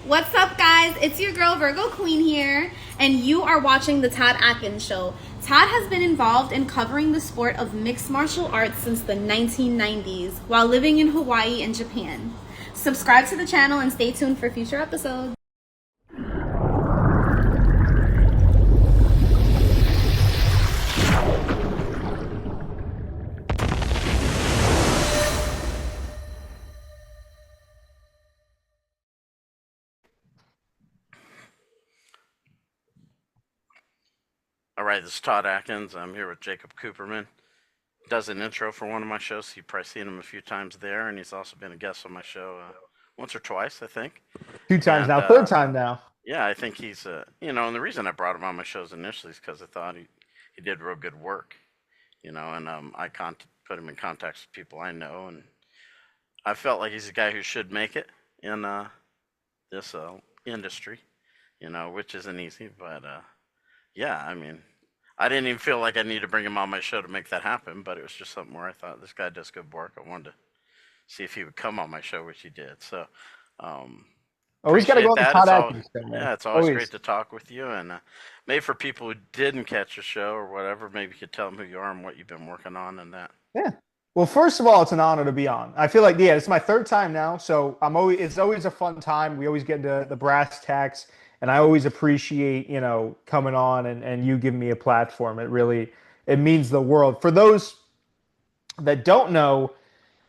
What's up, guys? It's your girl Virgo Queen here, and you are watching The Todd Atkins Show. Todd has been involved in covering the sport of mixed martial arts since the 1990s while living in Hawaii and Japan. Subscribe to the channel and stay tuned for future episodes. All right, this is Todd Atkins. I'm here with Jacob Cooperman. Does an intro for one of my shows. You've probably seen him a few times there, and he's also been a guest on my show once or twice, I think. Two times And now, third time now. yeah, I think he's, and the reason I brought him on my shows initially is because I thought he did real good work, and put him in contact with people I know, and I felt like he's a guy who should make it in this industry, which isn't easy, but yeah, I mean, I didn't even feel like I needed to bring him on my show to make that happen, but it was just something where I thought this guy does good work. I wanted to see if he would come on my show, which he did. So, Always got to go on the that. Todd Atkins show, man. Yeah, it's always great to talk with you. And maybe for people who didn't catch the show or whatever, maybe you could tell them who you are and what you've been working on and that. Yeah. Well, first of all, it's an honor to be on. I feel like, yeah, it's my third time now, so it's always a fun time. We always get into the brass tacks, and I always appreciate, coming on and you giving me a platform. It means the world. For those that don't know,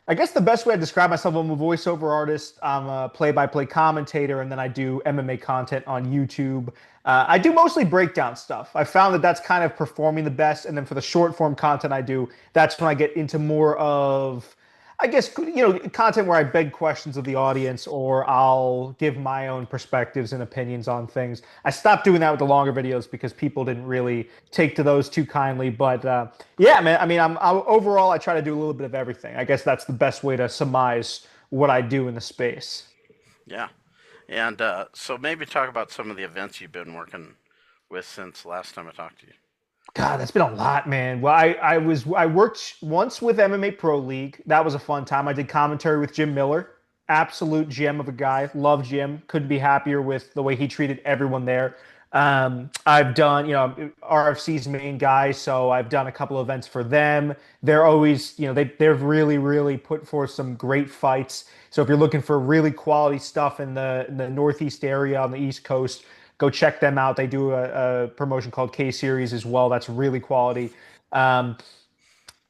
I guess the best way to describe myself, I'm a voiceover artist. I'm a play-by-play commentator, and then I do MMA content on YouTube. I do mostly breakdown stuff. I found that that's kind of performing the best, and then for the short-form content I do, that's when I get into more of, I guess, content where I beg questions of the audience, or I'll give my own perspectives and opinions on things. I stopped doing that with the longer videos because people didn't really take to those too kindly. But yeah, man, I mean, overall, I try to do a little bit of everything. I guess that's the best way to surmise what I do in the space. Yeah. And so maybe talk about some of the events you've been working with since last time I talked to you. God, that's been a lot, man. Well, I worked once with MMA Pro League. That was a fun time. I did commentary with Jim Miller. Absolute gem of a guy. Love Jim. Couldn't be happier with the way he treated everyone there. I've done, RFC's main guy, so I've done a couple of events for them. They're always, they've really, really put forth some great fights. So if you're looking for really quality stuff in the Northeast area on the East Coast, go check them out. They do a promotion called K Series as well. That's really quality. Um,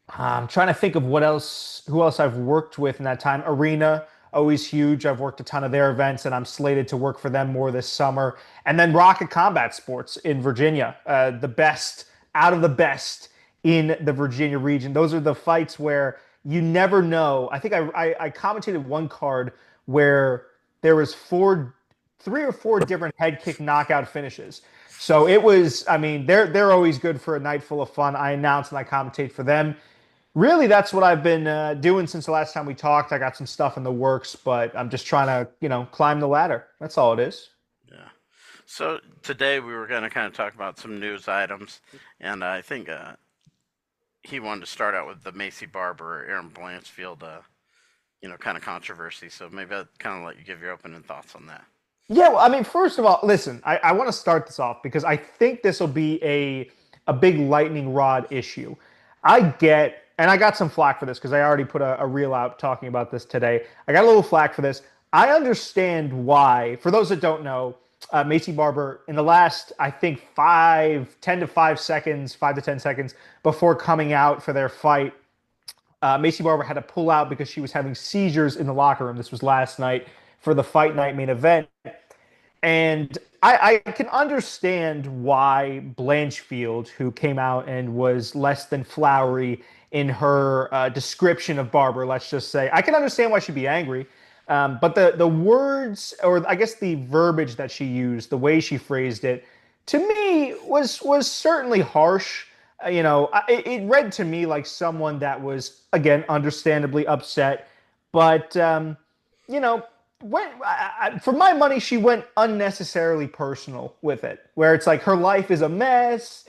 I'm trying to think of who else I've worked with in that time. Arena, always huge. I've worked a ton of their events, and I'm slated to work for them more this summer. And then Rocket Combat Sports in Virginia, the best out of the best in the Virginia region. Those are the fights where you never know. I think I commentated one card where there was three or four different head kick knockout finishes. So it was, I mean, they're always good for a night full of fun. I announce and I commentate for them. Really, that's what I've been doing since the last time we talked. I got some stuff in the works, but I'm just trying to, climb the ladder. That's all it is. Yeah. So today we were going to kind of talk about some news items, and I think he wanted to start out with the MAYCEE Barber, Aaron Blanchfield, kind of controversy. So maybe I'll kind of let you give your opening thoughts on that. Yeah, well, I mean, first of all, listen, I want to start this off because I think this will be a big lightning rod issue. And I got some flack for this because I already put a reel out talking about this today. I got a little flack for this. I understand why. For those that don't know, MAYCEE Barber, in the last, I think, 10 to 5 seconds, 5 to 10 seconds before coming out for their fight, MAYCEE Barber had to pull out because she was having seizures in the locker room. This was last night for the fight night main event. And I can understand why Blanchfield, who came out and was less than flowery in her description of Barber, let's just say, I can understand why she'd be angry. But the words, or I guess the verbiage that she used, the way she phrased it, to me was certainly harsh. It read to me like someone that was, again, understandably upset. But, for my money, she went unnecessarily personal with it, where it's like her life is a mess.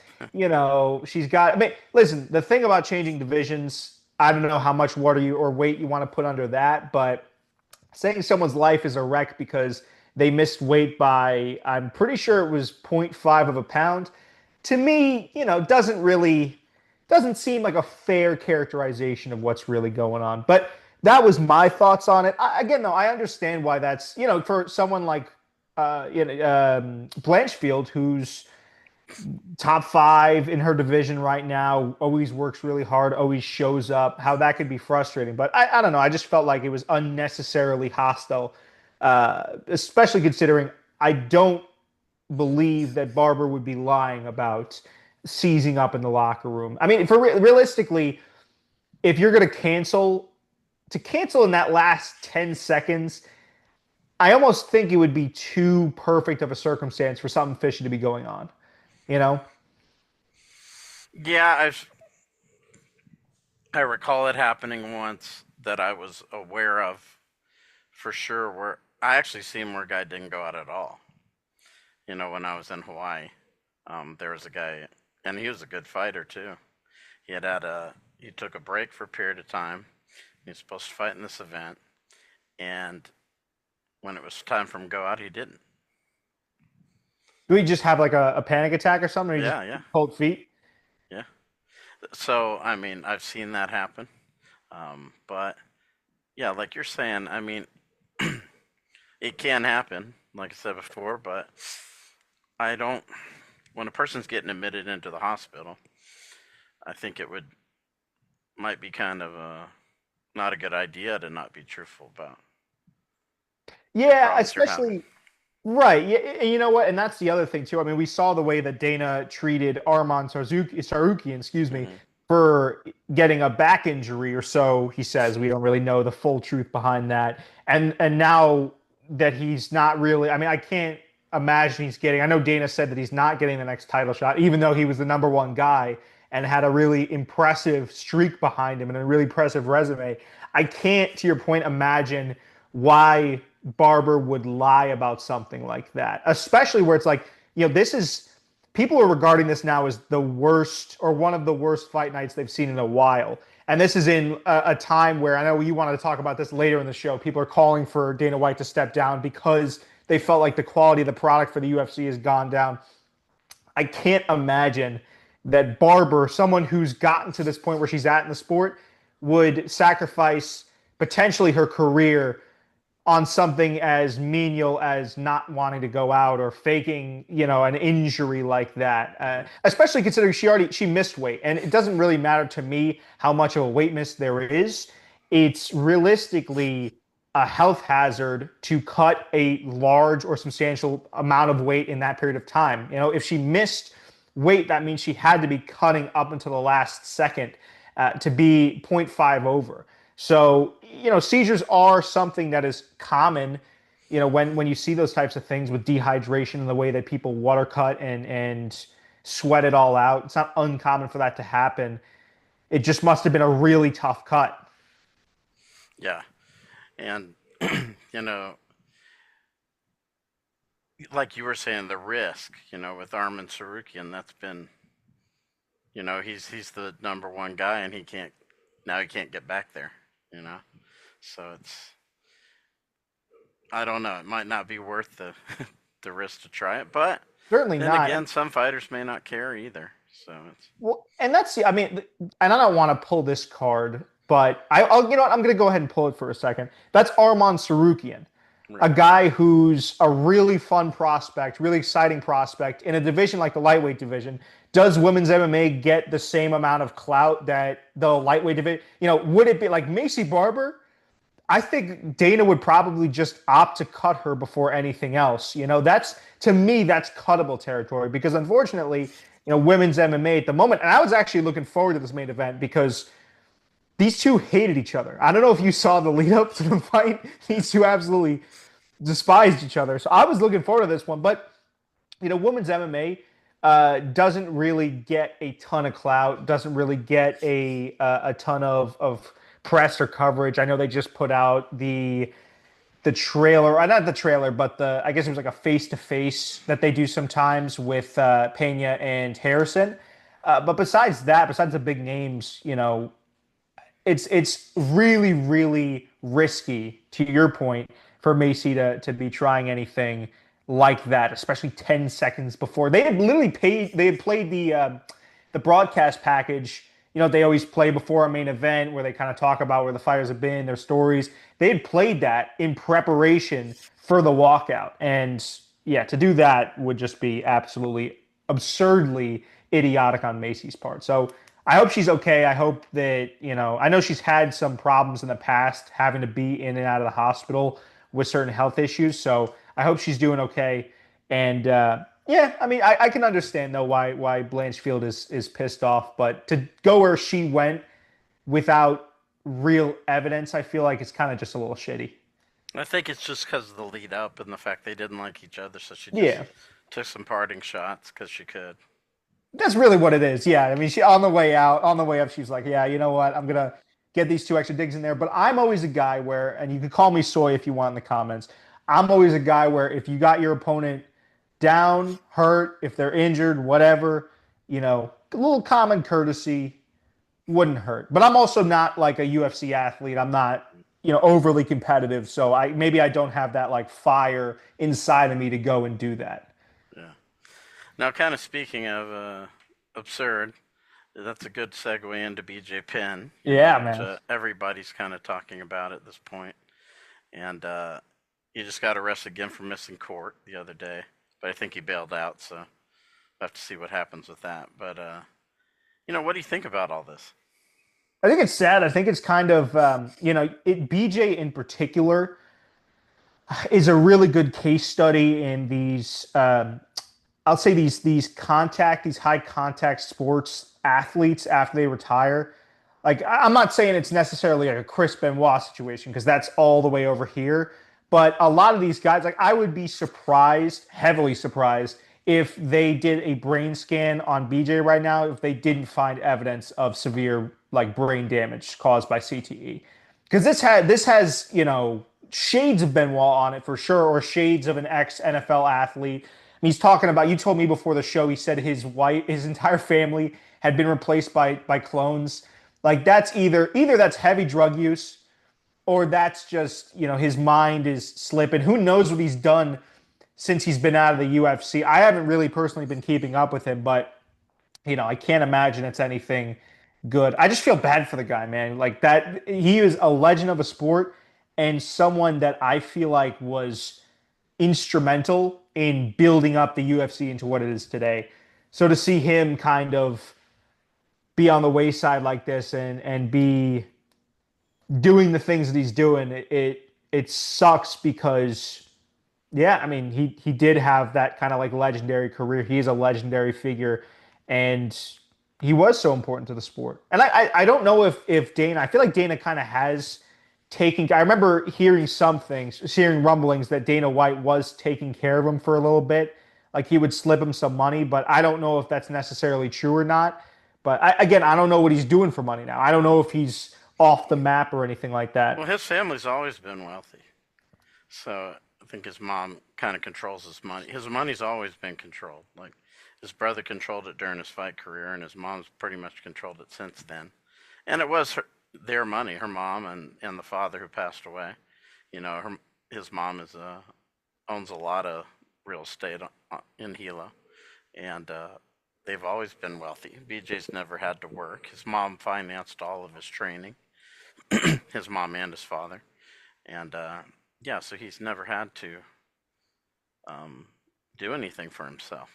She's got. I mean, listen, the thing about changing divisions, I don't know how much water or weight you want to put under that, but saying someone's life is a wreck because They missed weight by, I'm pretty sure it was zero point 0.5 of a pound. To me, doesn't seem like a fair characterization of what's really going on. But that was my thoughts on it. Again, though, I understand why that's, for someone like Blanchfield, who's top five in her division right now, always works really hard, always shows up, how that could be frustrating. But I don't know. I just felt like it was unnecessarily hostile, especially considering I don't believe that Barber would be lying about seizing up in the locker room. I mean, realistically, if you're going to cancel in that last 10 seconds, I almost think it would be too perfect of a circumstance for something fishy to be going on, you know? Yeah, I recall it happening once that I was aware of for sure. Where I actually seen where a guy didn't go out at all. When I was in Hawaii, there was a guy, and he was a good fighter too. He took a break for a period of time. He was supposed to fight in this event, and when it was time for him to go out, he didn't. Do we just have like a panic attack or something? Or Yeah, just yeah, cold feet? yeah. So I mean, I've seen that happen, but yeah, like you're saying, I mean, it can happen, like I said before, but I don't. When a person's getting admitted into the hospital, I think it might be kind of not a good idea to not be truthful about the Yeah, problems you're having. especially right. Yeah, and you know what? And that's the other thing too. I mean, we saw the way that Dana treated Sarukian, excuse me, Hmm. for getting a back injury or so. He says we don't really know the full truth behind that. And now that he's not really, I mean, I can't imagine he's getting. I know Dana said that he's not getting the next title shot, even though he was the number one guy and had a really impressive streak behind him and a really impressive resume. I can't, to your point, imagine why Barber would lie about something like that, especially where it's like, this is people are regarding this now as the worst or one of the worst fight nights they've seen in a while. And this is in a time where I know you wanted to talk about this later in the show. People are calling for Dana White to step down because they felt like the quality of the product for the UFC has gone down. I can't imagine that Barber, someone who's gotten to this point where she's at in the sport, would sacrifice potentially her career on something as menial as not wanting to go out or faking, an injury like that. Especially considering she missed weight, and it doesn't really matter to me how much of a weight miss there is. It's realistically a health hazard to cut a large or substantial amount of weight in that period of time. If she missed weight, that means she had to be cutting up until the last second to be zero point 0.5 over. So, seizures are something that is common, when you see those types of things with dehydration and the way that people water cut and sweat it all out. It's not uncommon for that to happen. It just must have been a really tough cut. Yeah, and you know, like you were saying, the risk, with Armin Sarukian, that's been, he's the number one guy, and he can't get back there, you know. So I don't know. It might not be worth the the risk to try it, but Certainly then not. again, some fighters may not care either. So it's Well, and I mean, and I don't want to pull this card, but I'll, you know what, I'm going to go ahead and pull it for a second. That's Arman Sarukian, a right. guy who's a really fun prospect, really exciting prospect in a division like the lightweight division. Does women's MMA get the same amount of clout that the lightweight division? Would it be like MAYCEE Barber? I think Dana would probably just opt to cut her before anything else. That's to me, that's cuttable territory because unfortunately, women's MMA at the moment, and I was actually looking forward to this main event because these two hated each other. I don't know if you saw the lead up to the fight. These two absolutely despised each other. So I was looking forward to this one, but women's MMA doesn't really get a ton of clout, doesn't really get a ton of press or coverage. I know they just put out the trailer, not the trailer, but I guess it was like a face to face that they do sometimes with Pena and Harrison. But besides that, besides the big names, it's really really risky. To your point, for MAYCEE to be trying anything like that, especially 10 seconds before. They had literally paid, they had played the broadcast package. You know, they always play before a main event where they kind of talk about where the fighters have been, their stories. They had played that in preparation for the walkout. And yeah, to do that would just be absolutely absurdly idiotic on MAYCEE's part. So I hope she's okay. I hope that, you know, I know she's had some problems in the past having to be in and out of the hospital with certain health issues. So I hope she's doing okay. And yeah, I mean, I can understand though why Blanchfield is pissed off, but to go where she went without real evidence, I feel like it's kind of just a little shitty. I think it's just because of the lead up and the fact they didn't like each other, so she just Yeah, took some parting shots because she could. that's really what it is. Yeah, I mean, she on the way out, on the way up, she's like, yeah, you know what, I'm gonna get these two extra digs in there. But I'm always a guy where, and you can call me soy if you want in the comments. I'm always a guy where if you got your opponent down, hurt, if they're injured, whatever, you know, a little common courtesy wouldn't hurt. But I'm also not like a UFC athlete. I'm not, you know, overly competitive. So I don't have that like fire inside of me to go and do that. Yeah. Now, kind of speaking of absurd, that's a good segue into BJ Penn, Yeah, which man. everybody's kind of talking about at this point. And he just got arrested again for missing court the other day, but I think he bailed out, so we'll have to see what happens with that. But what do you think about all this? I think it's sad. I think it's kind of, BJ in particular is a really good case study in these, I'll say these high contact sports athletes after they retire. Like, I'm not saying it's necessarily like a Chris Benoit situation because that's all the way over here. But a lot of these guys, like, I would be surprised, heavily surprised, if they did a brain scan on BJ right now, if they didn't find evidence of severe like brain damage caused by CTE. Because this has, shades of Benoit on it for sure, or shades of an ex NFL athlete. And he's talking about, you told me before the show, he said his entire family had been replaced by clones. Like that's either that's heavy drug use or that's just, his mind is slipping. Who knows what he's done since he's been out of the UFC. I haven't really personally been keeping up with him, but I can't imagine it's anything good. I just feel bad for the guy, man. Like that, he is a legend of a sport and someone that I feel like was instrumental in building up the UFC into what it is today. So to see him kind of be on the wayside like this and be doing the things that he's doing, it sucks because yeah, I mean he did have that kind of like legendary career. He is a legendary figure, and he was so important to the sport. And I don't know if Dana. I feel like Dana kind of has taken. I remember hearing rumblings that Dana White was taking care of him for a little bit. Like he would slip him some money, but I don't know if that's necessarily true or not. But again, I don't know what he's doing for money now. I don't know if he's off the map or anything like Well, that. his family's always been wealthy, so I think his mom kind of controls his money. His money's always been controlled. Like his brother controlled it during his fight career, and his mom's pretty much controlled it since then. And it was their money, her mom and the father who passed away. His mom owns a lot of real estate in Gila, and they've always been wealthy. BJ's never had to work. His mom financed all of his training, his mom and his father, and yeah, so he's never had to do anything for himself.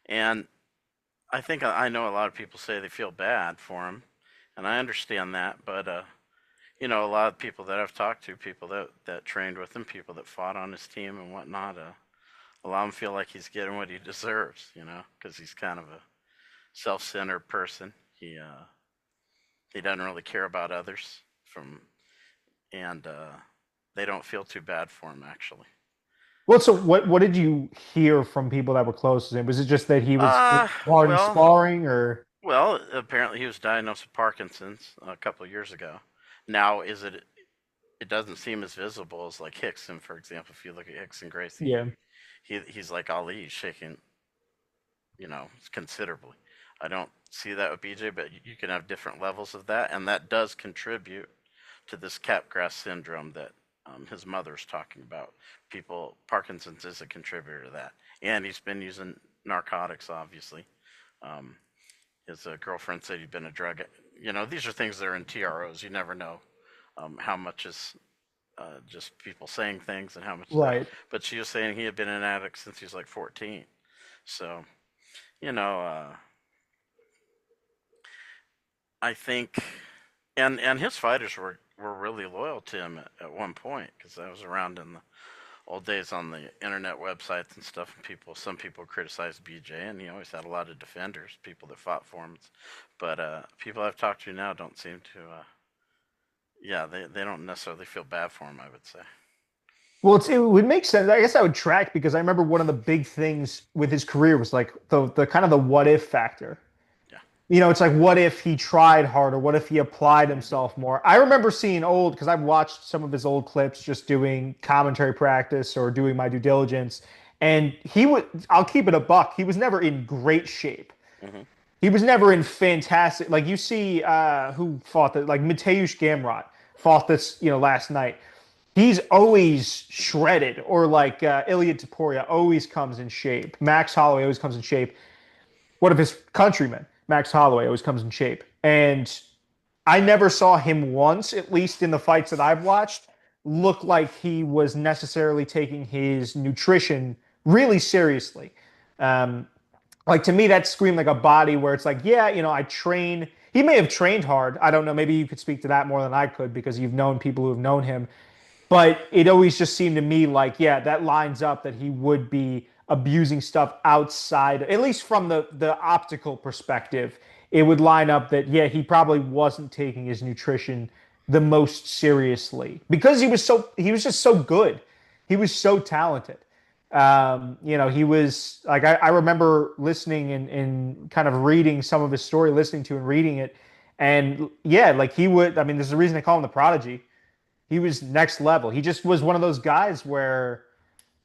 And I think I know a lot of people say they feel bad for him, and I understand that. But a lot of people that I've talked to, people that trained with him, people that fought on his team and whatnot, a lot of them feel like he's getting what he deserves. Because he's kind of a self-centered person. He doesn't really care about others and they don't feel too bad for him actually. Well, so what did you hear from people that were close to him? Was it just that he was Uh, hard in well, sparring, or apparently he was diagnosed with Parkinson's a couple of years ago. Now, it doesn't seem as visible as like Hickson, for example. If you look at Hickson Gracie, yeah? he's like Ali, he's shaking, considerably. I don't see that with BJ, but you can have different levels of that, and that does contribute to this Capgras syndrome that his mother's talking about people. Parkinson's is a contributor to that, and he's been using narcotics, obviously. Um, his girlfriend said he'd been a drug. These are things that are in TROs. You never know how much is just people saying things and how much that. Right. But she was saying he had been an addict since he was like 14. So, you know, I think, and his fighters were really loyal to him at one point, because I was around in the old days on the internet websites and stuff, and some people criticized BJ, and he always had a lot of defenders, people that fought for him. But people I've talked to now don't seem to. Yeah, they don't necessarily feel bad for him, I would say. Well, it would make sense. I guess I would track because I remember one of the big things with his career was like the kind of the what if factor. Yeah. It's like what if he tried harder? What if he applied himself more? I remember seeing old because I've watched some of his old clips just doing commentary practice or doing my due diligence, and he would. I'll keep it a buck. He was never in great shape. Hmm. He was never in fantastic. Like you see, who fought that? Like Mateusz Gamrot fought this, last night. He's always shredded, or like Ilya Taporia always comes in shape. Max Holloway always comes in shape. One of his countrymen, Max Holloway, always comes in shape. And I never saw him once, at least in the fights that I've watched, look like he was necessarily taking his nutrition really seriously. Um, like to me, that screamed like a body where it's like, yeah, I train. He may have trained hard. I don't know. Maybe you could speak to that more than I could because you've known people who have known him. But it always just seemed to me like, yeah, that lines up that he would be abusing stuff outside, at least from the optical perspective. It would line up that, yeah, he probably wasn't taking his nutrition the most seriously because he was just so good. He was so talented. He was like, I remember listening and kind of reading some of his story, listening to and reading it. And yeah, like he would, I mean, there's a reason they call him the prodigy. He was next level. He just was one of those guys where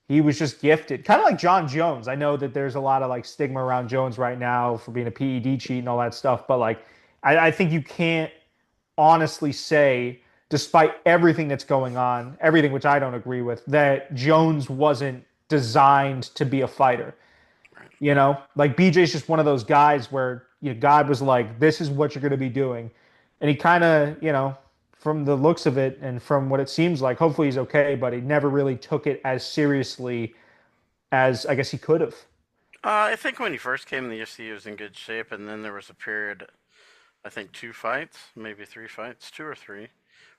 he was just gifted, kind of like John Jones. I know that there's a lot of like stigma around Jones right now for being a PED cheat and all that stuff, but like I think you can't honestly say, despite everything that's going on, everything which I don't agree with, that Jones wasn't designed to be a fighter. Right. Like BJ's just one of those guys where God was like, "This is what you're going to be doing," and he kind of, from the looks of it and from what it seems like, hopefully he's okay, but he never really took it as seriously as I guess he could have. I think when he first came in the UFC, he was in good shape, and then there was a period, I think 2 fights, maybe 3 fights, 2 or 3,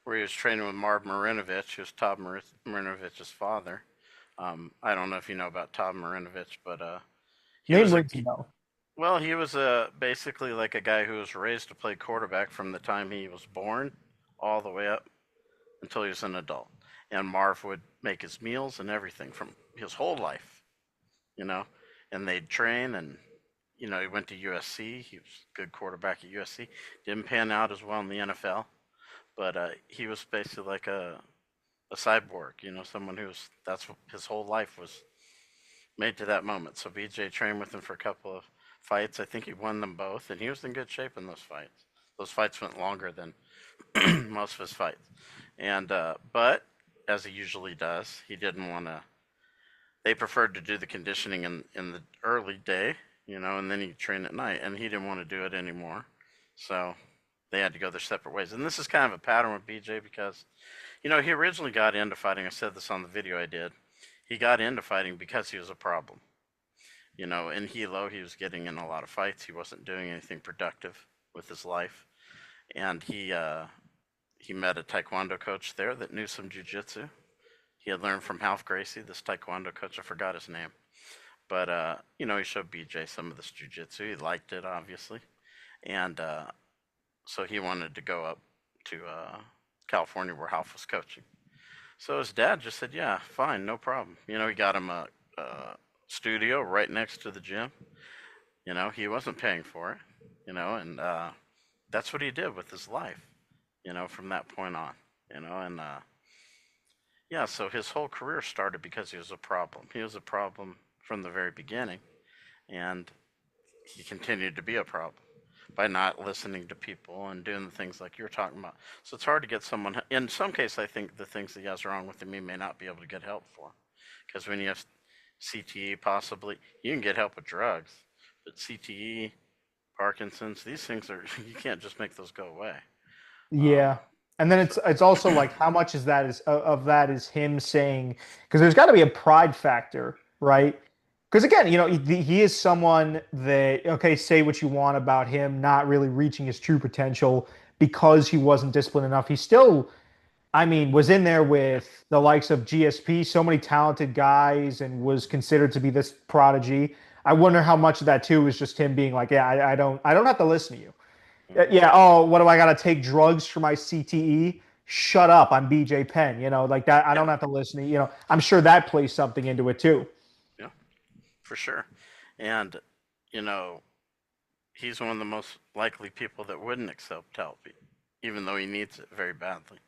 where he was training with Marv Marinovich, who was Todd Marinovich's father. I don't know if you know about Todd Marinovich, but he Name was a rings a bell. well, he was basically like a guy who was raised to play quarterback from the time he was born all the way up until he was an adult. And Marv would make his meals and everything from his whole life, you know. And they'd train, and he went to USC. He was a good quarterback at USC. Didn't pan out as well in the NFL, but he was basically like a cyborg, someone that's what his whole life was made to that moment. So BJ trained with him for a couple of fights. I think he won them both, and he was in good shape in those fights. Those fights went longer than most of his fights, and but as he usually does, he didn't want to. They preferred to do the conditioning in the early day, and then he'd train at night, and he didn't want to do it anymore. So they had to go their separate ways. And this is kind of a pattern with BJ because, he originally got into fighting. I said this on the video I did. He got into fighting because he was a problem. In Hilo, he was getting in a lot of fights. He wasn't doing anything productive with his life. And he met a taekwondo coach there that knew some jiu-jitsu. He had learned from Half Gracie, this taekwondo coach. I forgot his name. But, he showed BJ some of this jiu-jitsu. He liked it, obviously. And so he wanted to go up to California where Half was coaching. So his dad just said, yeah, fine, no problem. He got him a studio right next to the gym. He wasn't paying for it, and that's what he did with his life, from that point on, and yeah, so his whole career started because he was a problem. He was a problem from the very beginning, and he continued to be a problem. by not listening to people and doing the things like you're talking about. So it's hard to get someone. In some case, I think the things that he has wrong with him, he may not be able to get help for, because when you have CTE, possibly you can get help with drugs, but CTE, Parkinson's, these things are you can't just make those go away. Um, Yeah. And then so it's also like how much is that is of that is him saying, because there's got to be a pride factor, right? Because again, he is someone that, okay, say what you want about him not really reaching his true potential because he wasn't disciplined enough. He still, I mean, was in there yeah, with the likes of GSP, so many talented guys, and was considered to be this prodigy. I wonder how much of that too was just him being like, yeah, I don't have to listen to you. hmm, Yeah. Oh, what do I got to take drugs for my CTE? Shut up. I'm BJ Penn. Like that. I yeah, don't have to listen to you. I'm sure that plays something into it too. yeah, for sure. And you know, he's one of the most likely people that wouldn't accept help, even though he needs it very badly.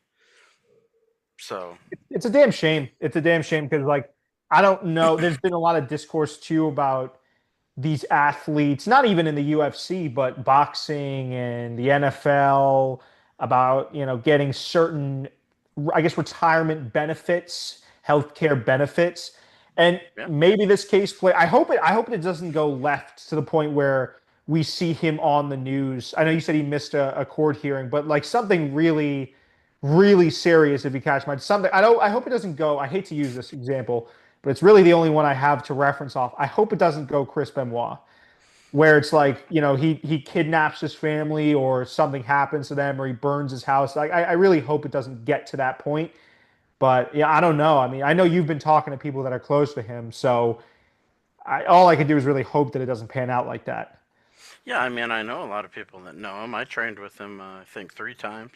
So It's a damn shame. It's a damn shame because, like, I don't know. There's been a lot of discourse too about these athletes, not even in the UFC, but boxing and the NFL, about, getting certain, I guess, retirement benefits, healthcare benefits. And yeah, maybe this case play, I hope it doesn't go left to the point where we see him on the news. I know you said he missed a court hearing, but like something really, really serious, if you catch my something. I hope it doesn't go. I hate to use this example, but it's really the only one I have to reference off. I hope it doesn't go Chris Benoit, where it's like, he kidnaps his family or something happens to them or he burns his house. Like I really hope it doesn't get to that point. But yeah, I don't know. I mean, I know you've been talking to people that are close to him, so all I can do is really hope that it doesn't pan out like that. yeah. I mean, I know a lot of people that know him. I trained with him, I think 3 times.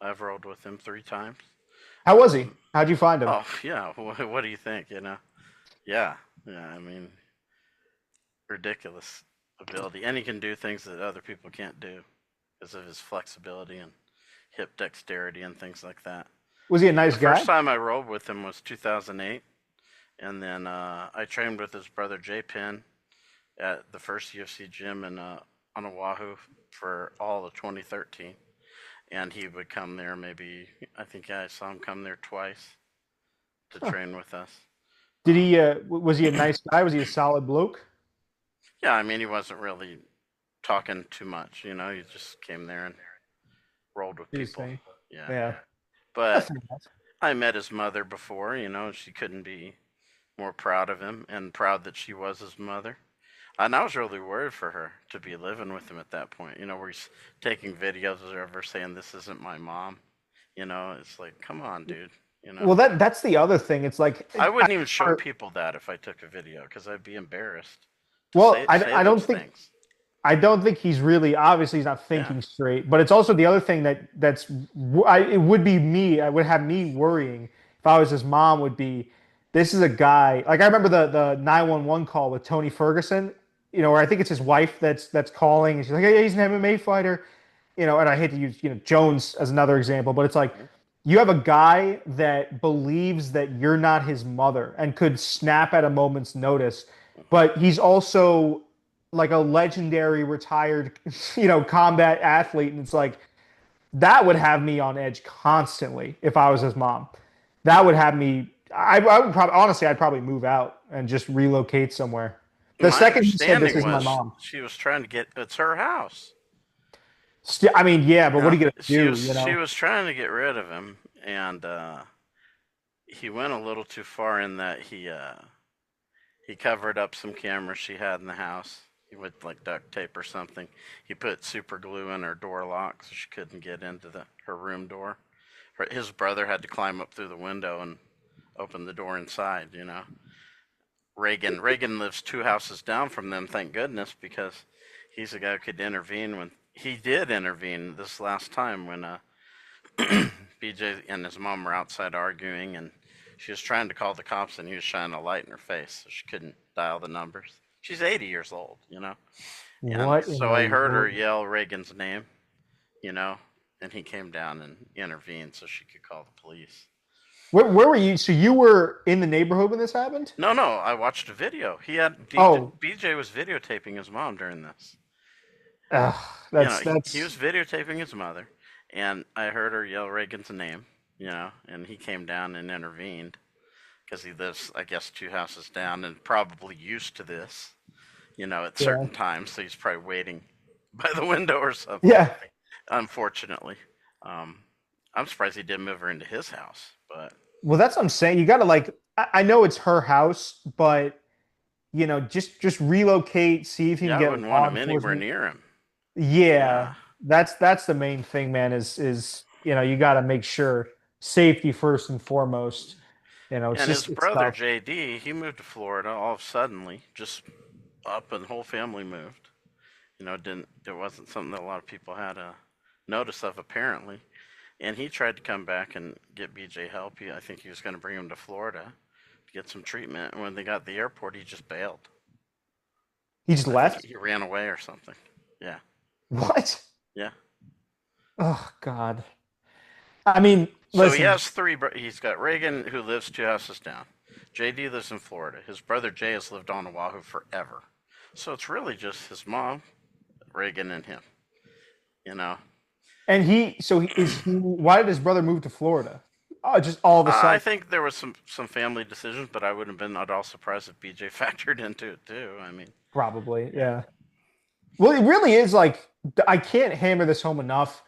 I've rolled with him 3 times. How was he? Um, How'd you find him? oh yeah, what do you think? Yeah, yeah. I mean, ridiculous ability, and he can do things that other people can't do because of his flexibility and hip dexterity and things like that. Was he a The nice first guy? time I rolled with him was 2008, and then I trained with his brother Jay Penn at the first UFC gym on Oahu for all of 2013. And he would come there maybe, I think I saw him come there twice to Huh. train with us. Did he? Um, Was he a nice guy? Was he a solid bloke? yeah, I mean, he wasn't really talking too much, he just came there and rolled with Did his people. thing. Yeah. Yeah. That's But nice. I met his mother before, she couldn't be more proud of him and proud that she was his mother. And I was really worried for her to be living with him at that point, where he's taking videos of her saying, "This isn't my mom." It's like, come on, dude. Well, that's the other thing. It's like, I wouldn't even show people that if I took a video because I'd be embarrassed to well, say I don't those think things. he's really, obviously he's not Yeah, thinking straight. But it's also the other thing it would be me. I would have me worrying if I was his mom. Would be, this is a guy, like I remember the 911 call with Tony Ferguson. Where I think it's his wife that's calling, and she's like, "Hey, he's an MMA fighter." And I hate to use, Jones as another example, but it's like you have a guy that believes that you're not his mother and could snap at a moment's notice, but he's also like a legendary retired, combat athlete. And it's like that would have me on edge constantly if I was his mom. That would have me. I would probably, honestly, I'd probably move out and just relocate somewhere. The my second he said this understanding is my was mom. she was trying to get it's her house. I mean, yeah, but what are you gonna She do? was she was trying to get rid of him, and he went a little too far in that he covered up some cameras she had in the house with like duct tape or something. He put super glue in her door lock so she couldn't get into her room door. His brother had to climb up through the window and open the door inside. Reagan lives 2 houses down from them, thank goodness, because he's the guy who could intervene when he did intervene this last time when BJ and his mom were outside arguing, and she was trying to call the cops, and he was shining a light in her face, so she couldn't dial the numbers. She's 80 years old. And What in so I the heard her world? yell Reagan's name, you know, and he came down and intervened so she could call the police. Where were you? So you were in the neighborhood when this happened? No, I watched a video. He had Oh, BJ was videotaping his mom during this. Ugh, You know, he that's was videotaping his mother, and I heard her yell Reagan's name. You know, and he came down and intervened because he lives, I guess, 2 houses down and probably used to this. You know, at yeah. certain times, so he's probably waiting by the window or something. Yeah. Unfortunately, um, I'm surprised he didn't move her into his house, but Well, that's what I'm saying. You got to like I know it's her house, but just relocate, see if you can yeah, I get wouldn't want law him anywhere enforcement. near him. Yeah, Yeah. that's the main thing, man, is you got to make sure safety first and foremost. It's And his just it's brother tough. JD, he moved to Florida all of suddenly, just up, and the whole family moved. You know, didn't it wasn't something that a lot of people had a notice of apparently. And he tried to come back and get BJ help. I think he was going to bring him to Florida to get some treatment. And when they got to the airport, he just bailed. He just I think left? he ran away or something. Yeah, What? yeah. Oh God. I mean, So he listen, has three. He's got Reagan, who lives 2 houses down. JD lives in Florida. His brother Jay has lived on Oahu forever. So it's really just his mom, Reagan, and him. You know, and why did his brother move to Florida? Oh, just all of a I sudden. think there was some family decisions, but I wouldn't have been at all surprised if BJ factored into it too. I mean, Probably, yeah. yeah. Well, it really is like I can't hammer this home enough.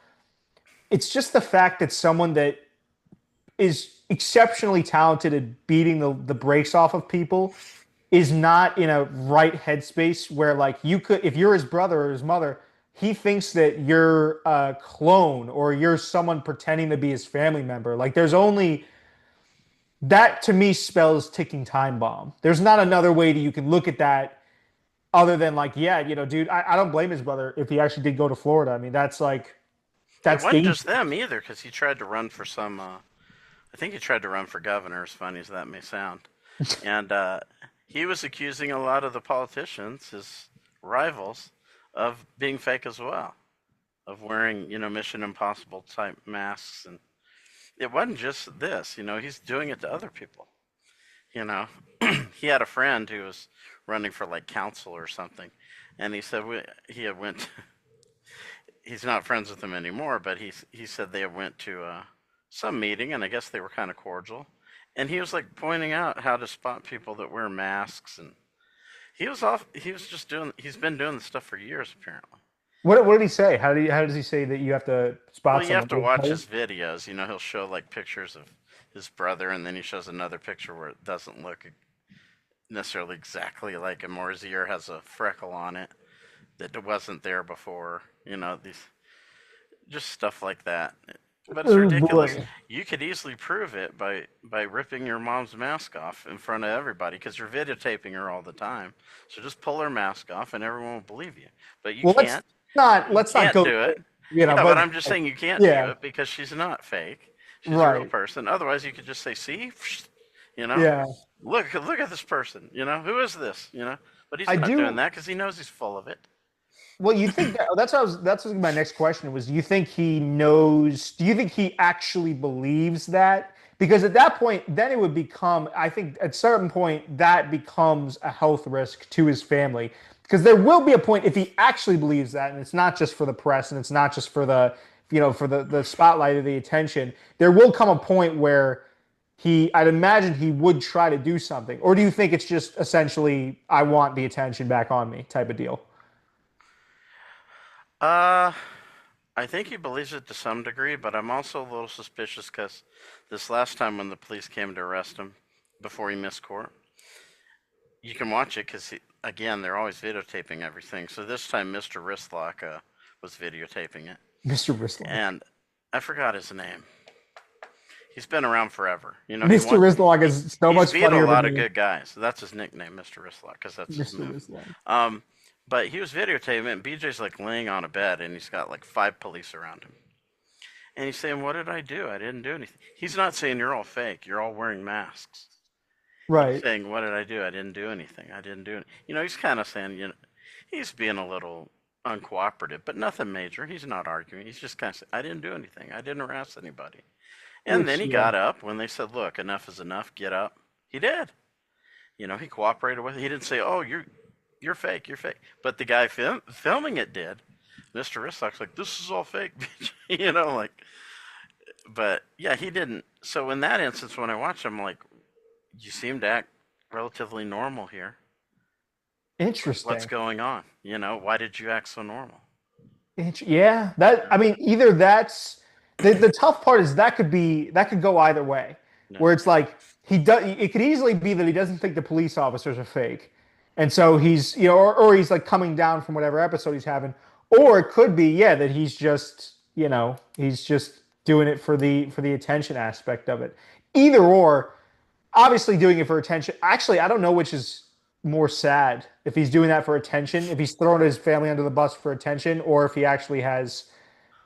It's just the fact that someone that is exceptionally talented at beating the brakes off of people is not in a right headspace where like you could if you're his brother or his mother, he thinks that you're a clone or you're someone pretending to be his family member. Like there's only that to me spells ticking time bomb. There's not another way that you can look at that other than like, yeah, dude, I don't blame his brother if he actually did go to Florida. I mean, It that's wasn't dangerous. just them either, because he tried to run for some. I think he tried to run for governor, as funny as that may sound. And he was accusing a lot of the politicians, his rivals, of being fake as well, of wearing, Mission Impossible type masks. And it wasn't just this, he's doing it to other people. You know, he had a friend who was running for like council or something, and he said he had went. He's not friends with him anymore, but he said they went to some meeting, and I guess they were kind of cordial. And he was like pointing out how to spot people that wear masks, and he was off. He was just doing. He's been doing this stuff for years, apparently. What did he say? How does he say that you have to Well, spot you have someone? to watch his videos. He'll show like pictures of his brother, and then he shows another picture where it doesn't look necessarily exactly like him, or his ear has a freckle on it that wasn't there before. These just stuff like that. But it's Oh ridiculous. boy. You could easily prove it by ripping your mom's mask off in front of everybody because you're videotaping her all the time. So just pull her mask off and everyone will believe you. But you Well, can't. You let's not can't go, do it. Yeah, but but I'm just saying you can't do yeah, it because she's not fake. She's a real right. person. Otherwise, you could just say, "See, you know, Yeah. look at this person. Who is this? But he's I not doing do that because he knows he's full of it. well, you think that's what my next question was. Do you think he actually believes that? Because at that point, then it would become, I think at certain point, that becomes a health risk to his family. Because there will be a point if he actually believes that, and it's not just for the press and it's not just for the spotlight or the attention, there will come a point where I'd imagine he would try to do something. Or do you think it's just essentially, I want the attention back on me type of deal? Uh, I think he believes it to some degree, but I'm also a little suspicious because this last time when the police came to arrest him before he missed court, you can watch it because again they're always videotaping everything. So this time Mr. Wristlock was videotaping it, Mr. Wristlock. and I forgot his name. He's been around forever. Mr. Wristlock He, is so he's much beat a funnier than lot of me. good guys. So that's his nickname, Mr. Wristlock, because that's his Mr. move. Wristlock. Um, but he was videotaping it, and BJ's like laying on a bed, and he's got like 5 police around him. And he's saying, "What did I do? I didn't do anything." He's not saying you're all fake. You're all wearing masks. He's Right. saying, "What did I do? I didn't do anything. I didn't do it." He's kind of saying, he's being a little uncooperative, but nothing major. He's not arguing. He's just kind of saying, "I didn't do anything. I didn't harass anybody." And then Which, he yeah. got up when they said, "Look, enough is enough. Get up." He did. He cooperated with it. He didn't say, "Oh, you're fake. You're fake." But the guy filming it did. Mr. Rissock's like, this is all fake, bitch. You know, like, but yeah, he didn't. So in that instance, when I watched him, I'm like, you seem to act relatively normal here. What's Interesting. going on? You know, why did you act so normal? Yeah, You that I know? mean, either that's the tough part is that could go either way, Yeah. where it's like he does. It could easily be that he doesn't think the police officers are fake, and so he's or he's like coming down from whatever episode he's having, or it could be that he's just he's just doing it for the attention aspect of it. Either or, obviously doing it for attention. Actually, I don't know which is more sad if he's doing that for attention, if he's throwing his family under the bus for attention, or if he actually has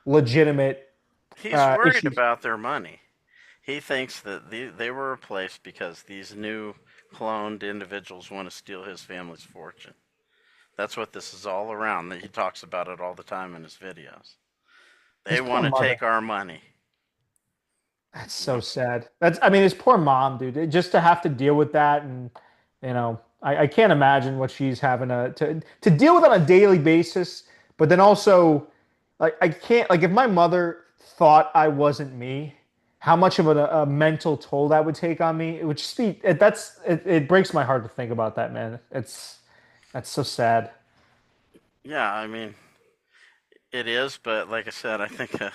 legitimate He's worried issues. about their money. He thinks that they were replaced because these new cloned individuals want to steal his family's fortune. That's what this is all around. He talks about it all the time in his videos. They His poor want to mother. take our money. That's You know? so sad. I mean, his poor mom, dude. Just to have to deal with that, and I can't imagine what she's having to deal with on a daily basis. But then also, like, I can't, like, if my mother thought I wasn't me, how much of a mental toll that would take on me. It would just be, it breaks my heart to think about that, man. That's so sad. Yeah, I mean, it is, but like I said, I think a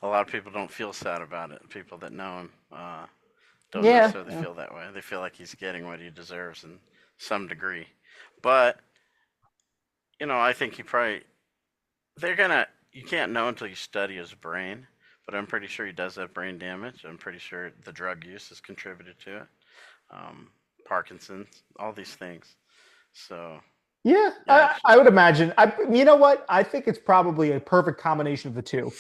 lot of people don't feel sad about it. People that know him don't Yeah. necessarily feel that way. They feel like he's getting what he deserves in some degree. But, I think he probably, they're gonna, you can't know until you study his brain, but I'm pretty sure he does have brain damage. I'm pretty sure the drug use has contributed to it. Parkinson's, all these things. So, Yeah, yeah, I would imagine. You know what? I think it's probably a perfect combination of the two.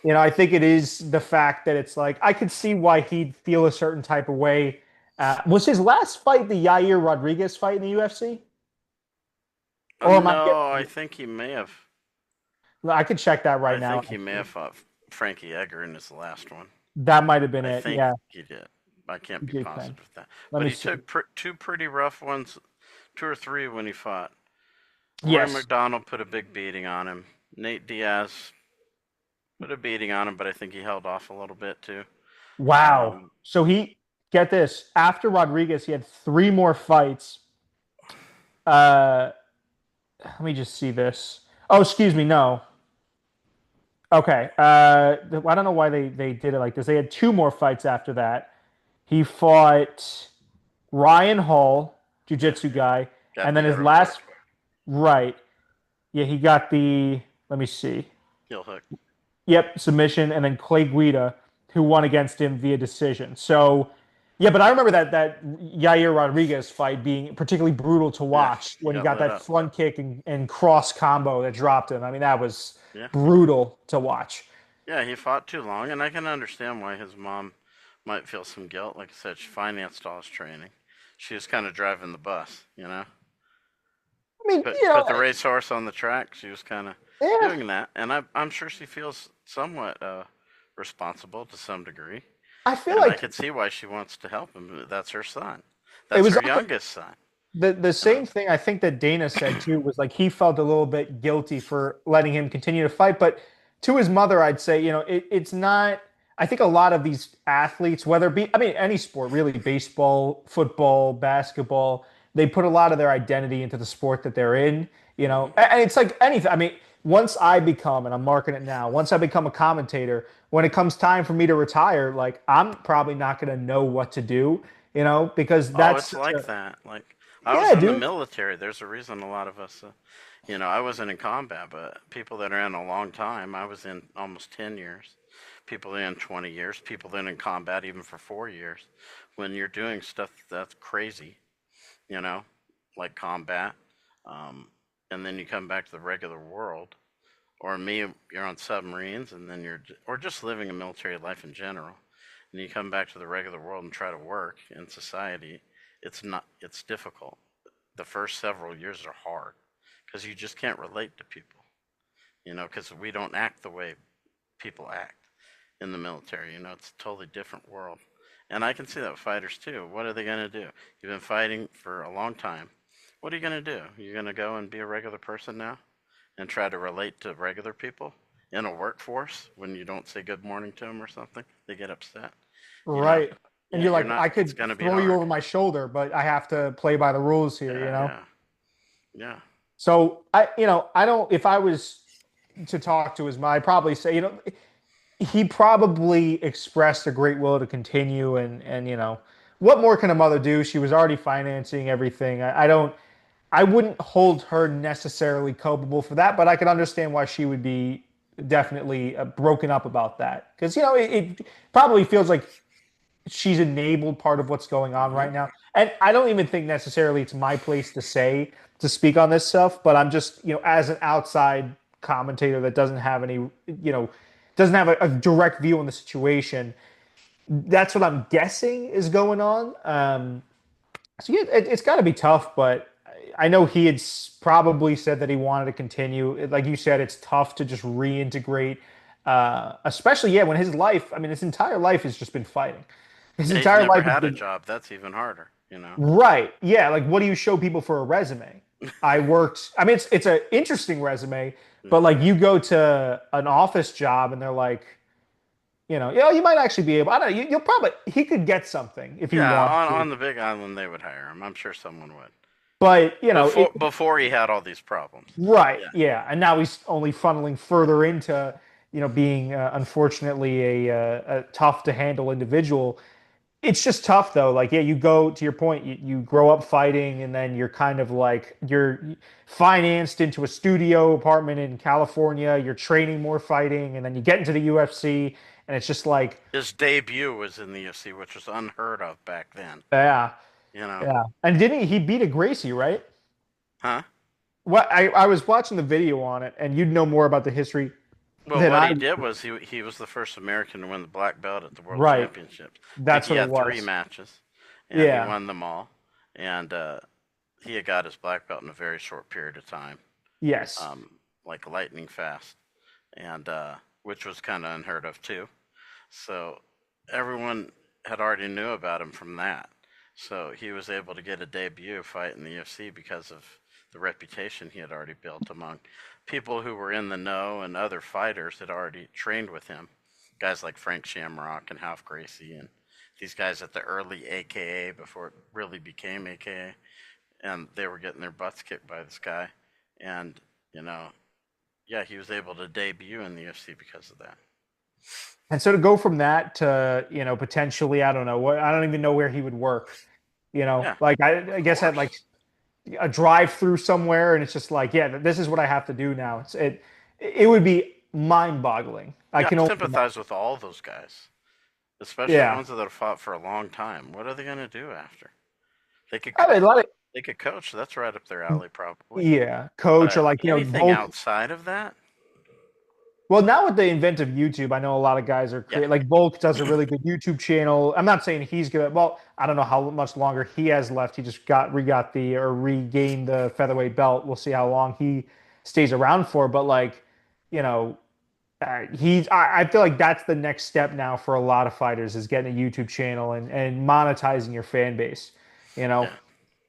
I think it is the fact that it's like I could see why he'd feel a certain type of way. Was his last fight the Yair Rodriguez fight in the UFC? Or am I no, I getting? think he may have. I could check that right I now. think he may have fought Frankie Edgar in his last one. That might have been I it. think Yeah, he did. I can't be TJ Penn. positive with that. Let But me he see. took two pretty rough ones, two or three when he fought. Roy Yes. McDonald put a big beating on him. Nate Diaz put a beating on him, but I think he held off a little bit too. Wow. Um, So he get this after Rodriguez, he had three more fights. Uh, Let me just see this. Oh, excuse me. No. Okay. I don't know why they did it like this. They had two more fights after that. He fought Ryan Hall, yeah, jiu-jitsu guy, got and then the his other hook, last right. Yeah, he got the. Let me see. heel hook. Yep, submission, and then Clay Guida, who won against him via decision. So, yeah, but I remember that Yair Rodriguez fight being particularly brutal to Yeah, watch he when he got got lit that up. front kick and cross combo that dropped him. I mean, that was Yeah, brutal to watch. yeah, he fought too long, and I can understand why his mom might feel some guilt. Like I said, she financed all his training. She was kind of driving the bus. I mean, Put the racehorse on the track. She was kind of yeah, doing that, and I'm sure she feels somewhat responsible to some degree. I feel And I like could see why she wants to help him. That's her son. it That's was her youngest son. the You know. same thing I think that Dana said too was like he felt a little bit guilty for letting him continue to fight, but to his mother, I'd say, it's not. I think a lot of these athletes, whether it be, I mean, any sport, really, baseball, football, basketball, they put a lot of their identity into the sport that they're in, Hmm. and it's like anything. I mean, once I become, and I'm marking it now, once I become a commentator, when it comes time for me to retire, like I'm probably not going to know what to do, because Oh, that's it's such like a, that. Like I was yeah, in the dude. military. There's a reason a lot of us. I wasn't in combat, but people that are in a long time. I was in almost 10 years. People in 20 years. People that are in combat even for 4 years. When you're doing stuff that's crazy, you know, like combat, um, and then you come back to the regular world, or me, you're on submarines, and then or just living a military life in general, and you come back to the regular world and try to work in society. It's difficult. The first several years are hard because you just can't relate to people, because we don't act the way people act in the military. It's a totally different world. And I can see that with fighters too. What are they going to do? You've been fighting for a long time. What are you going to do? You're going to go and be a regular person now? and try to relate to regular people in a workforce when you don't say good morning to them or something. They get upset. You know, Right. And yeah, you're you're like, not. I It's could gonna be throw you hard. over my shoulder, but I have to play by the rules here, you Yeah, know? yeah, yeah. So I don't, if I was to talk to his mom, I'd probably say, he probably expressed a great will to continue and what more can a mother do? She was already financing everything. I wouldn't hold her necessarily culpable for that, but I could understand why she would be definitely broken up about that because it probably feels like she's enabled part of what's going on Hmm. right now. And I don't even think necessarily it's my place to speak on this stuff, but I'm just, as an outside commentator that doesn't have any, doesn't have a direct view on the situation. That's what I'm guessing is going on. So yeah, it's got to be tough, but I know he had probably said that he wanted to continue. Like you said, it's tough to just reintegrate, especially yeah when his life. I mean, his entire life has just been fighting. His Yeah, he's entire never life has had a been job. That's even harder. You know. right. Yeah, like what do you show people for a resume? I worked. I mean, it's an interesting resume, but Yeah. like you go to an office job and they're like, you might actually be able. I don't know. You'll probably he could get something if he Yeah, wants on to, the Big Island they would hire him. I'm sure someone would. but Before he had all these problems. right, Yeah. yeah, and now he's only funneling further into being unfortunately a tough to handle individual. It's just tough though. Like, yeah, you go to your point, you grow up fighting, and then you're kind of like you're financed into a studio apartment in California. You're training more fighting, and then you get into the UFC, and it's just like, His debut was in the UFC, which was unheard of back then. yeah, You know. yeah. And didn't he beat a Gracie, right? Huh? What I was watching the video on it, and you'd know more about the history Well, than what I. he did was he was the first American to win the black belt at the World Right, Championships. I think that's he what it had three was. matches, and he Yeah. won them all. And he had got his black belt in a very short period of time, Yes. um, like lightning fast, and which was kind of unheard of too. So everyone had already knew about him from that. So he was able to get a debut fight in the UFC because of the reputation he had already built among people who were in the know, and other fighters had already trained with him. Guys like Frank Shamrock and Half Gracie and these guys at the early AKA before it really became AKA, and they were getting their butts kicked by this guy. And, you know, yeah, he was able to debut in the UFC because of that. And so to go from that to, potentially, I don't know what, I don't even know where he would work. Yeah, Like I of guess at like course. a drive through somewhere, and it's just like, yeah, this is what I have to do now. It would be mind boggling. I Yeah, can I only sympathize with all those guys, especially the yeah. ones that have fought for a long time. What are they going to do after? They could I mean, a lot of they could coach. That's right up their alley, probably. yeah, But coach or like anything Volk. outside of that, Well, now with the invent of YouTube, I know a lot of guys are yeah, create like Volk does a really good YouTube channel. I'm not saying he's good. Well, I don't know how much longer he has left. He just got the or regained the featherweight belt. We'll see how long he stays around for. But like, you know, I feel like that's the next step now for a lot of fighters is getting a YouTube channel and monetizing your fan base. You know, yeah,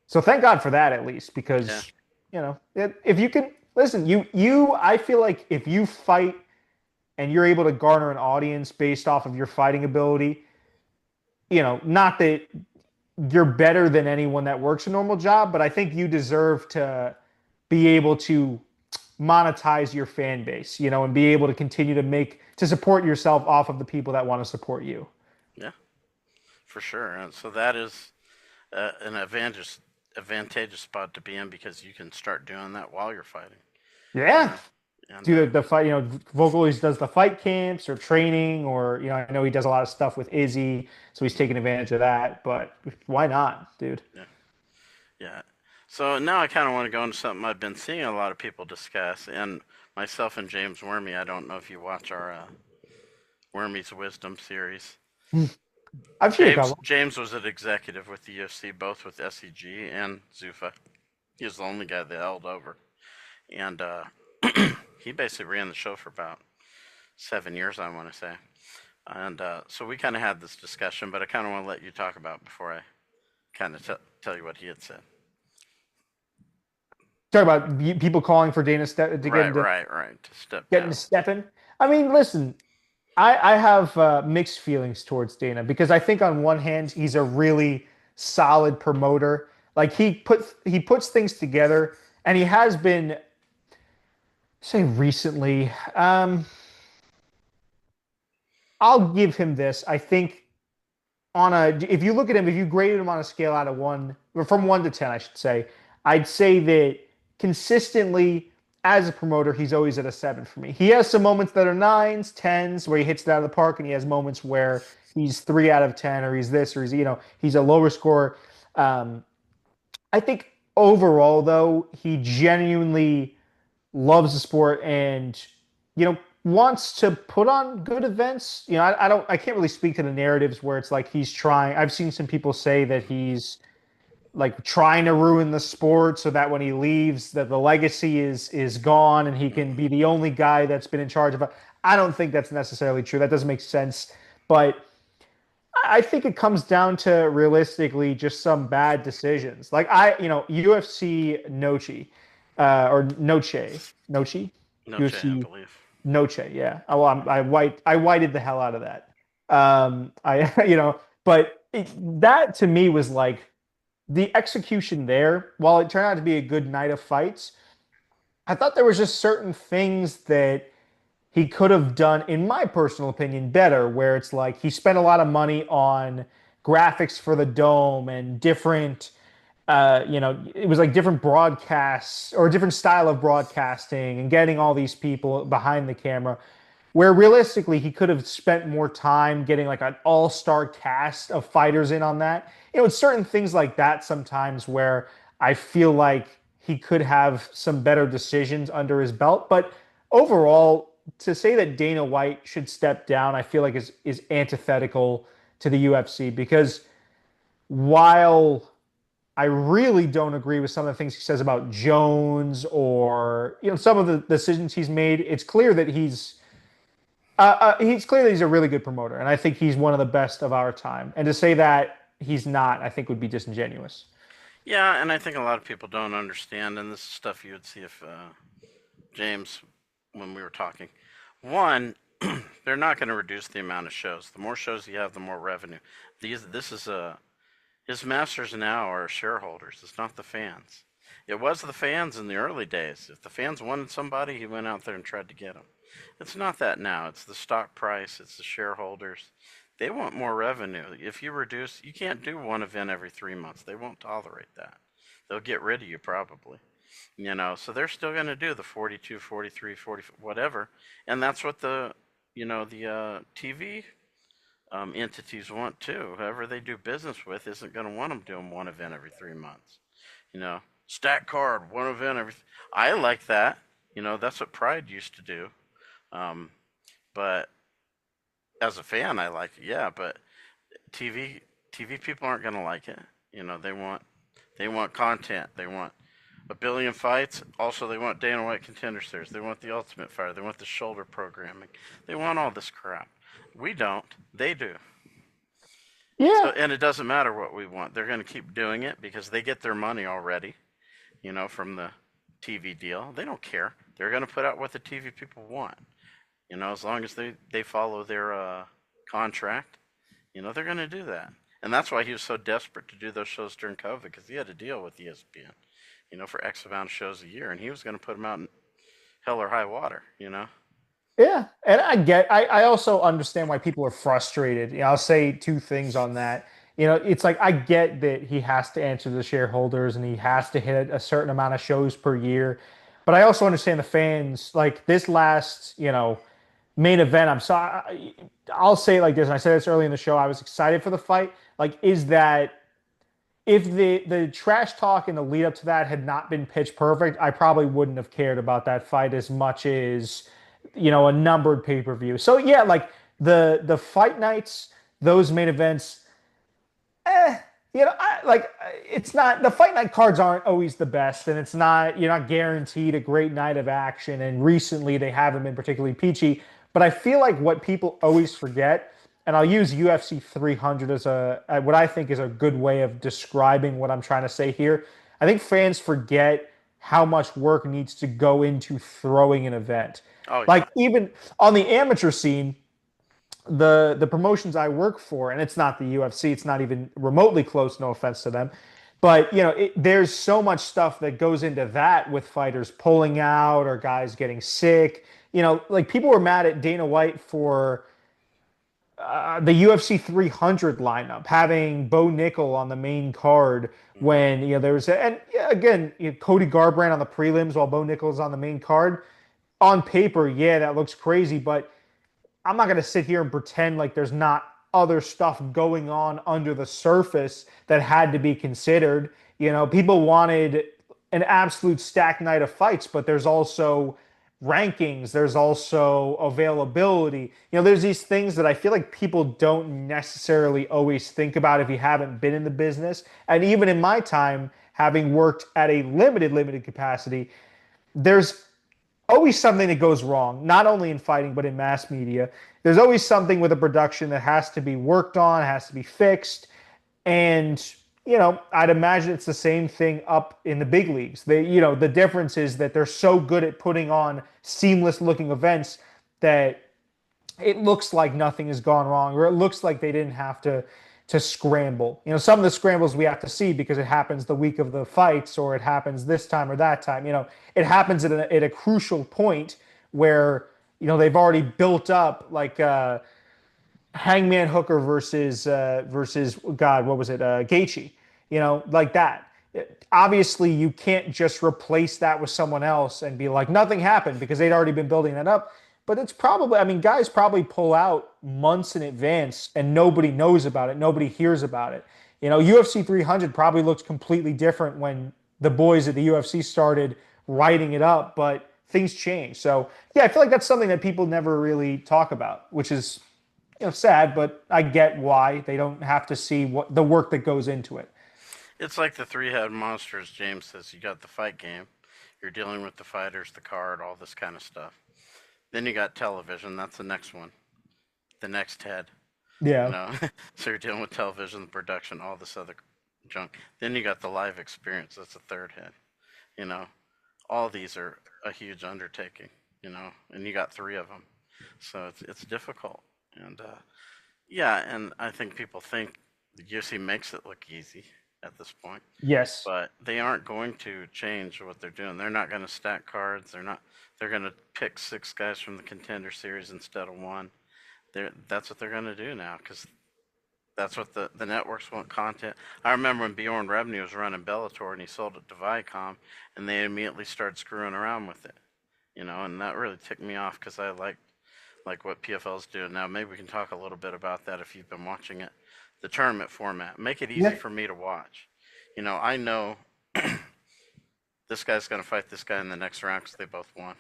so thank God for that at least yeah, because if you can listen, I feel like if you fight and you're able to garner an audience based off of your fighting ability, not that you're better than anyone that works a normal job, but I think you deserve to be able to monetize your fan base, and be able to continue to support yourself off of the people that want to support you. yeah, for sure. And so that is an advantageous spot to be in because you can start doing that while you're fighting. You Yeah. know, and Do the fight, Vocalist does the fight camps or training, or, I know he does a lot of stuff with Izzy, so he's taking advantage of that, but why not, dude? yeah, yeah. So now I kind of want to go into something I've been seeing a lot of people discuss, and myself and James Wormy. I don't know if you watch our Wormy's Wisdom series. I've seen a couple. James was an executive with the UFC, both with SEG and Zuffa. He was the only guy that held over, and he basically ran the show for about 7 years, I want to say. And so we kind of had this discussion, but I kind of want to let you talk about it before I kind of tell you what he had said. talk about people calling for Dana to Right, right, right. To step get into down. stepping. I mean, listen, I have mixed feelings towards Dana because I think on one hand he's a really solid promoter. Like he puts things together, and he has been say recently. I'll give him this. I think on a if you look at him, if you graded him on a scale out of one, or from 1 to 10, I should say, I'd say that consistently as a promoter, he's always at a 7 for me. He has some moments that are nines, tens, where he hits it out of the park, and he has moments where he's 3 out of 10, or he's this, or he's a lower score. Um, I think overall, though, he genuinely loves the sport and wants to put on good events. I can't really speak to the narratives where it's like he's trying. I've seen some people say that he's like trying to ruin the sport so that when he leaves that the legacy is gone and he can be the only guy that's been in charge of it. I don't think that's necessarily true. That doesn't make sense. But I think it comes down to realistically just some bad decisions. Like UFC Nochi, or Nochi, Noche, I UFC believe. Noche. Yeah. Oh, well, I whited the hell out of that. I but that to me was like the execution there. While it turned out to be a good night of fights, I thought there was just certain things that he could have done, in my personal opinion, better, where it's like he spent a lot of money on graphics for the dome and different, it was like different broadcasts or a different style of broadcasting and getting all these people behind the camera. Where realistically, he could have spent more time getting like an all-star cast of fighters in on that. It's certain things like that sometimes where I feel like he could have some better decisions under his belt. But overall, to say that Dana White should step down, I feel like is antithetical to the UFC because while I really don't agree with some of the things he says about Jones or some of the decisions he's made, it's clear that he's a really good promoter, and I think he's one of the best of our time. And to say that he's not, I think would be disingenuous. Yeah, and I think a lot of people don't understand, and this is stuff you would see if James, when we were talking. One, they're not going to reduce the amount of shows. The more shows you have, the more revenue. This is his masters now are shareholders. It's not the fans. It was the fans in the early days. If the fans wanted somebody, he went out there and tried to get them. It's not that now. It's the stock price. It's the shareholders. They want more revenue. If you reduce, you can't do one event every 3 months. They won't tolerate that. They'll get rid of you probably. So they're still going to do the 42, 43, 40, whatever. And that's what the TV entities want too. Whoever they do business with isn't going to want them doing one event every 3 months. Stack card, one event every. I like that. That's what Pride used to do. But as a fan, I like it. Yeah, but TV people aren't going to like it. They want content. They want a billion fights. Also, they want Dana White Contender Series. They want the Ultimate Fighter. They want the shoulder programming. They want all this crap. We don't. They do. Yeah. So, and it doesn't matter what we want. They're going to keep doing it because they get their money already, from the TV deal. They don't care. They're going to put out what the TV people want. As long as they follow their contract, they're going to do that. And that's why he was so desperate to do those shows during COVID, because he had to deal with ESPN, for X amount of shows a year. And he was going to put them out in hell or high water. Yeah, and I also understand why people are frustrated. I'll say two things on that. It's like I get that he has to answer the shareholders and he has to hit a certain amount of shows per year, but I also understand the fans. Like this last, main event, I'll say it like this, and I said this early in the show. I was excited for the fight. Like, is that if the trash talk in the lead up to that had not been pitch perfect, I probably wouldn't have cared about that fight as much as a numbered pay-per-view. So yeah, like the fight nights, those main events, it's not the fight night cards aren't always the best, and you're not guaranteed a great night of action. And recently they haven't been particularly peachy. But I feel like what people always forget, and I'll use UFC 300 as what I think is a good way of describing what I'm trying to say here. I think fans forget how much work needs to go into throwing an event. Oh Like yeah. even on the amateur scene, the promotions I work for, and it's not the UFC, it's not even remotely close, no offense to them, but there's so much stuff that goes into that with fighters pulling out or guys getting sick. Like people were mad at Dana White for the UFC 300 lineup, having Bo Nickel on the main card Hmm. when there was and yeah, again Cody Garbrandt on the prelims while Bo Nickel's on the main card. On paper, yeah, that looks crazy, but I'm not going to sit here and pretend like there's not other stuff going on under the surface that had to be considered. People wanted an absolute stacked night of fights, but there's also rankings, there's also availability. There's these things that I feel like people don't necessarily always think about if you haven't been in the business. And even in my time, having worked at a limited capacity, there's always something that goes wrong, not only in fighting, but in mass media. There's always something with a production that has to be worked on, has to be fixed. And, I'd imagine it's the same thing up in the big leagues. The difference is that they're so good at putting on seamless looking events that it looks like nothing has gone wrong, or it looks like they didn't have to scramble. Some of the scrambles we have to see because it happens the week of the fights, or it happens this time or that time. It happens at a crucial point where they've already built up like Hangman Hooker versus God, what was it? Gaethje. Like that. Obviously, you can't just replace that with someone else and be like nothing happened because they'd already been building that up. But it's probably, I mean, guys probably pull out months in advance and nobody knows about it. Nobody hears about it. UFC 300 probably looks completely different when the boys at the UFC started writing it up, but things change. So, yeah, I feel like that's something that people never really talk about, which is sad, but I get why they don't have to see what the work that goes into it. It's like the three-headed monsters. James says you got the fight game. You're dealing with the fighters, the card, all this kind of stuff. Then you got television. That's the next one. The next head. You Yeah. know, so you're dealing with television, the production, all this other junk. Then you got the live experience. That's the third head. You know, all these are a huge undertaking. And you got three of them, so it's difficult. And yeah, and I think people think the UFC makes it look easy at this point, Yes. but they aren't going to change what they're doing. They're not going to stack cards. They're not. They're going to pick six guys from the contender series instead of one. That's what they're going to do now because that's what the networks want content. I remember when Bjorn Rebney was running Bellator and he sold it to Viacom, and they immediately started screwing around with it. And that really ticked me off because I like what PFL's doing now. Maybe we can talk a little bit about that if you've been watching it. The tournament format, make it easy Yeah. for me to watch. I know this guy's going to fight this guy in the next round because they both won.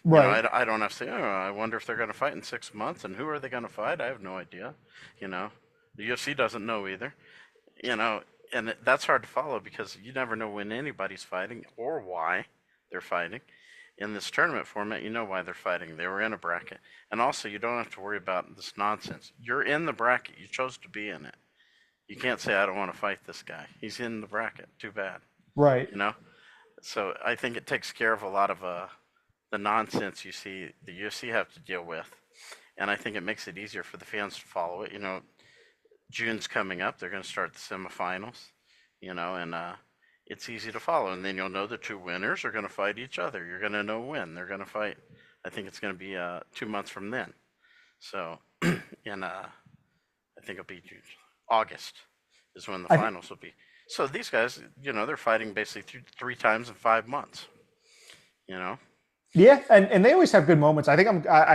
Right. I don't have to say, oh, I wonder if they're going to fight in 6 months and who are they going to fight? I have no idea. The UFC doesn't know either. And that's hard to follow because you never know when anybody's fighting or why they're fighting. In this tournament format, you know why they're fighting. They were in a bracket. And also, you don't have to worry about this nonsense. You're in the bracket. You chose to be in it. You can't say, I don't want to fight this guy. He's in the bracket. Too bad. Right. You know? So I think it takes care of a lot of the nonsense you see the UFC have to deal with. And I think it makes it easier for the fans to follow it. June's coming up. They're going to start the semifinals, and it's easy to follow. And then you'll know the two winners are going to fight each other. You're going to know when they're going to fight. I think it's going to be 2 months from then. So, and I think it'll be August is when the I, finals will be. So these guys, they're fighting basically three times in 5 months. You know, Yeah, and they always have good moments. I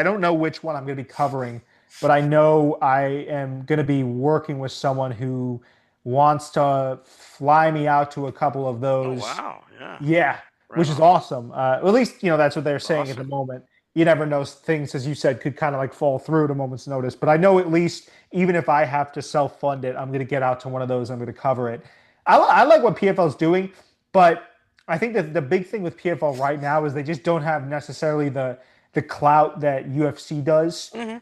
don't know which one I'm going to be covering, but I know I am going to be working with someone who wants to fly me out to a couple of oh those. wow, yeah, Yeah, right which is on, awesome. At least that's what they're saying at the awesome. moment. You never know; things, as you said, could kind of like fall through at a moment's notice. But I know at least, even if I have to self-fund it, I'm going to get out to one of those. I'm going to cover it. I like what PFL is doing, but I think that the big thing with PFL right now is they just don't have necessarily the clout that UFC does. Hmm.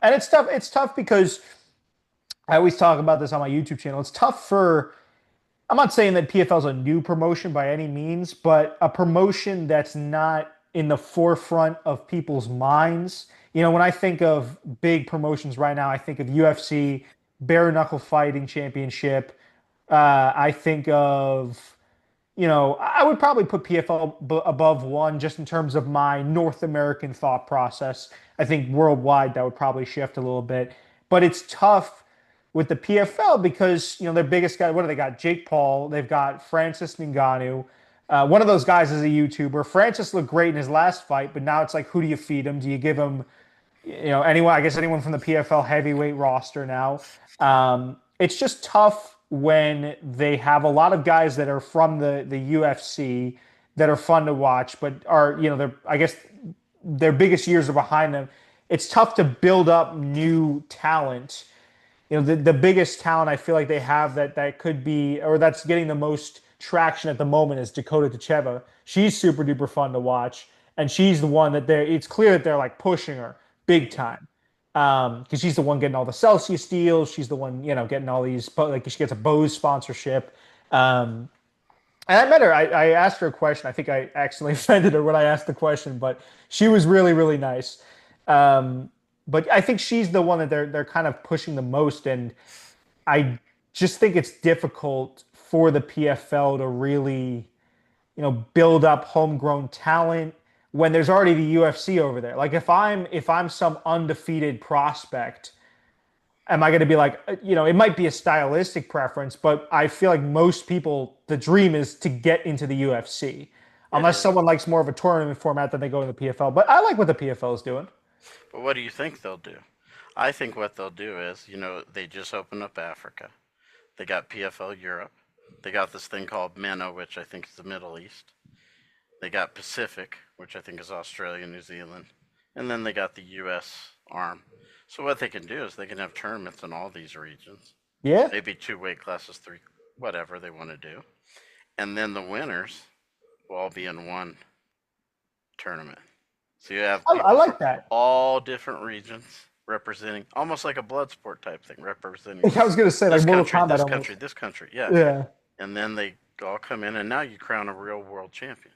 And it's tough. It's tough because I always talk about this on my YouTube channel. It's tough for I'm not saying that PFL is a new promotion by any means, but a promotion that's not in the forefront of people's minds. When I think of big promotions right now, I think of UFC, bare knuckle fighting championship. I think of, I would probably put PFL above one just in terms of my North American thought process. I think worldwide that would probably shift a little bit, but it's tough with the PFL because their biggest guy. What do they got? Jake Paul. They've got Francis Ngannou. One of those guys is a YouTuber. Francis looked great in his last fight, but now it's like, who do you feed him? Do you give him, anyone? I guess anyone from the PFL heavyweight roster now. It's just tough when they have a lot of guys that are from the UFC that are fun to watch, but are I guess their biggest years are behind them. It's tough to build up new talent. The biggest talent I feel like they have that could be, or that's getting the most traction at the moment, is Dakota Tacheva. She's super duper fun to watch, and she's the one that it's clear that they're like pushing her big time. Because she's the one getting all the Celsius deals. She's the one, getting all these, like she gets a Bose sponsorship. And I met her. I asked her a question. I think I accidentally offended her when I asked the question, but she was really, really nice. But I think she's the one that they're kind of pushing the most, and I just think it's difficult for the PFL to really, build up homegrown talent when there's already the UFC over there. Like if I'm some undefeated prospect, am I going to be like, it might be a stylistic preference, but I feel like most people, the dream is to get into the UFC. Unless someone likes more of a tournament format, then they go in the PFL. But I like what the PFL is doing. But what do you think they'll do? I think what they'll do is, they just opened up Africa. They got PFL Europe. They got this thing called MENA, which I think is the Middle East. They got Pacific, which I think is Australia, New Zealand. And then they got the U.S. arm. So what they can do is they can have tournaments in all these regions. Yeah. Maybe 2 weight classes, 3, whatever they want to do. And then the winners will all be in one tournament. So you have I like that. all different regions representing, almost like a blood sport type thing, representing. I was going to say, like Mortal Kombat. This almost. country, this country, yeah. Yeah. And then they all come in, and now you crown a real world champion.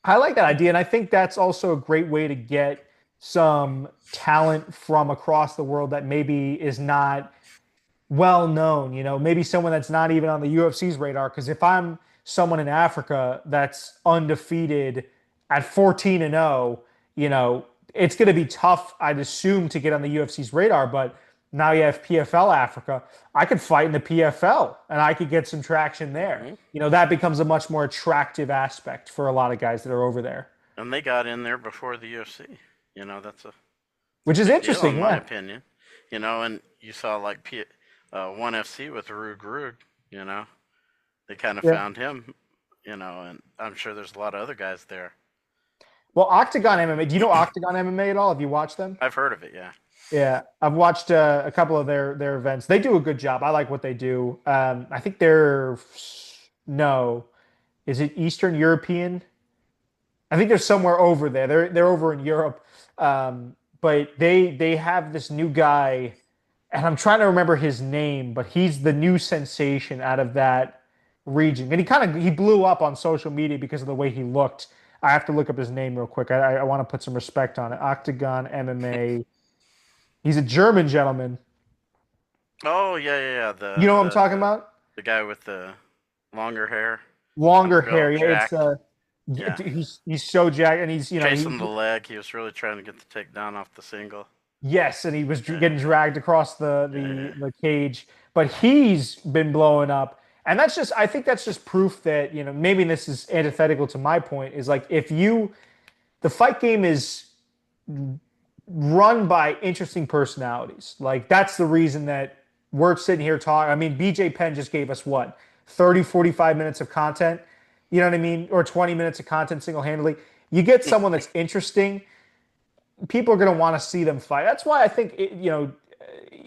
I like that idea, and I think that's also a great way to get some talent from across the world that maybe is not well known. Maybe someone that's not even on the UFC's radar. Because if I'm someone in Africa that's undefeated at 14-0, it's going to be tough, I'd assume, to get on the UFC's radar. But now you have PFL Africa. I could fight in the PFL, and I could get some traction there. Mm-hmm. That becomes a much more attractive aspect for a lot of guys that are over there. And they got in there before the UFC. That's a which is interesting, deal, in my opinion. And you saw like ONE FC with Rug. They kind of found him. And I'm sure there's a lot of other guys there. Well, Octagon MMA. Do you know Octagon MMA at all? Have you watched them? I've heard of it. Yeah. Yeah, I've watched a couple of their events. They do a good job. I like what they do. I think is it Eastern European? I think they're somewhere over there. They're over in Europe. But they have this new guy, and I'm trying to remember his name, but he's the new sensation out of that region. And he blew up on social media because of the way he looked. I have to look up his name real quick. I want to put some respect on it. Octagon MMA. He's a German gentleman. Oh, yeah. You know what I'm talking about? The guy with the longer hair. Longer hair. Yeah. He's so jacked, and he's chasing the leg. He was really trying to get the takedown off the single. Yes, and he was getting dragged across the cage, but he's been blowing up, and I think that's just proof that maybe this is antithetical to my point. Is like the fight game is run by interesting personalities. Like that's the reason that we're sitting here talking. I mean, BJ Penn just gave us 30, 45 minutes of content. You know what I mean? Or 20 minutes of content single-handedly. You get someone that's interesting, people are going to want to see them fight. That's why I think,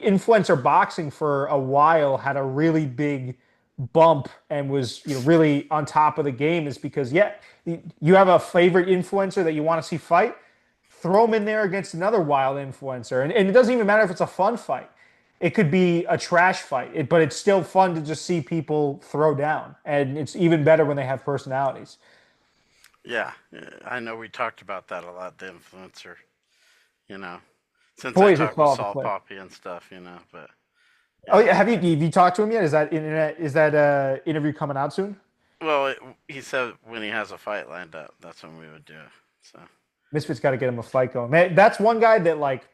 influencer boxing for a while had a really big bump and was really on top of the game, is because, you have a favorite influencer that you want to see fight, throw them in there against another wild influencer. And it doesn't even matter if it's a fun fight. it could be a trash fight, but it's still fun to just see people throw down, and it's even better when they have personalities. Yeah, I know we talked about that a lot, the influencer, you know, since I Boy, is it talk with fall off a Saul cliff. Poppy and stuff, but Oh yeah. yeah, have you talked to him yet? Is that interview coming out soon? Well, he said when he has a fight lined up, that's when we would do it. So, Misfits got to get him a fight going. Man, that's one guy that like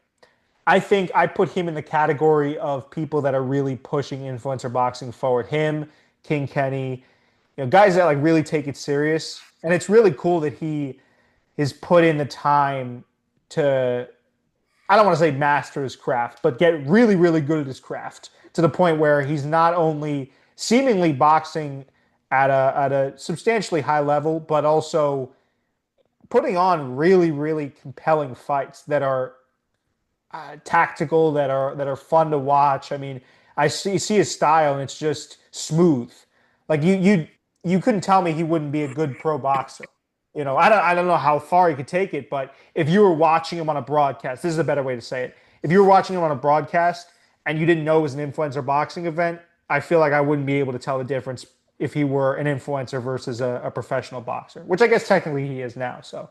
I think I put him in the category of people that are really pushing influencer boxing forward. Him, King Kenny, guys that like really take it serious. And it's really cool that he has put in the time to, I don't want to say master his craft, but get really, really good at his craft to the point where he's not only seemingly boxing at a substantially high level, but also putting on really, really compelling fights that are tactical, that are fun to watch. I mean, I see his style and it's just smooth. Like you couldn't tell me he wouldn't be a good pro boxer. I don't know how far he could take it, but if you were watching him on a broadcast, this is a better way to say it. If you were watching him on a broadcast and you didn't know it was an influencer boxing event, I feel like I wouldn't be able to tell the difference if he were an influencer versus a professional boxer, which I guess technically he is now. So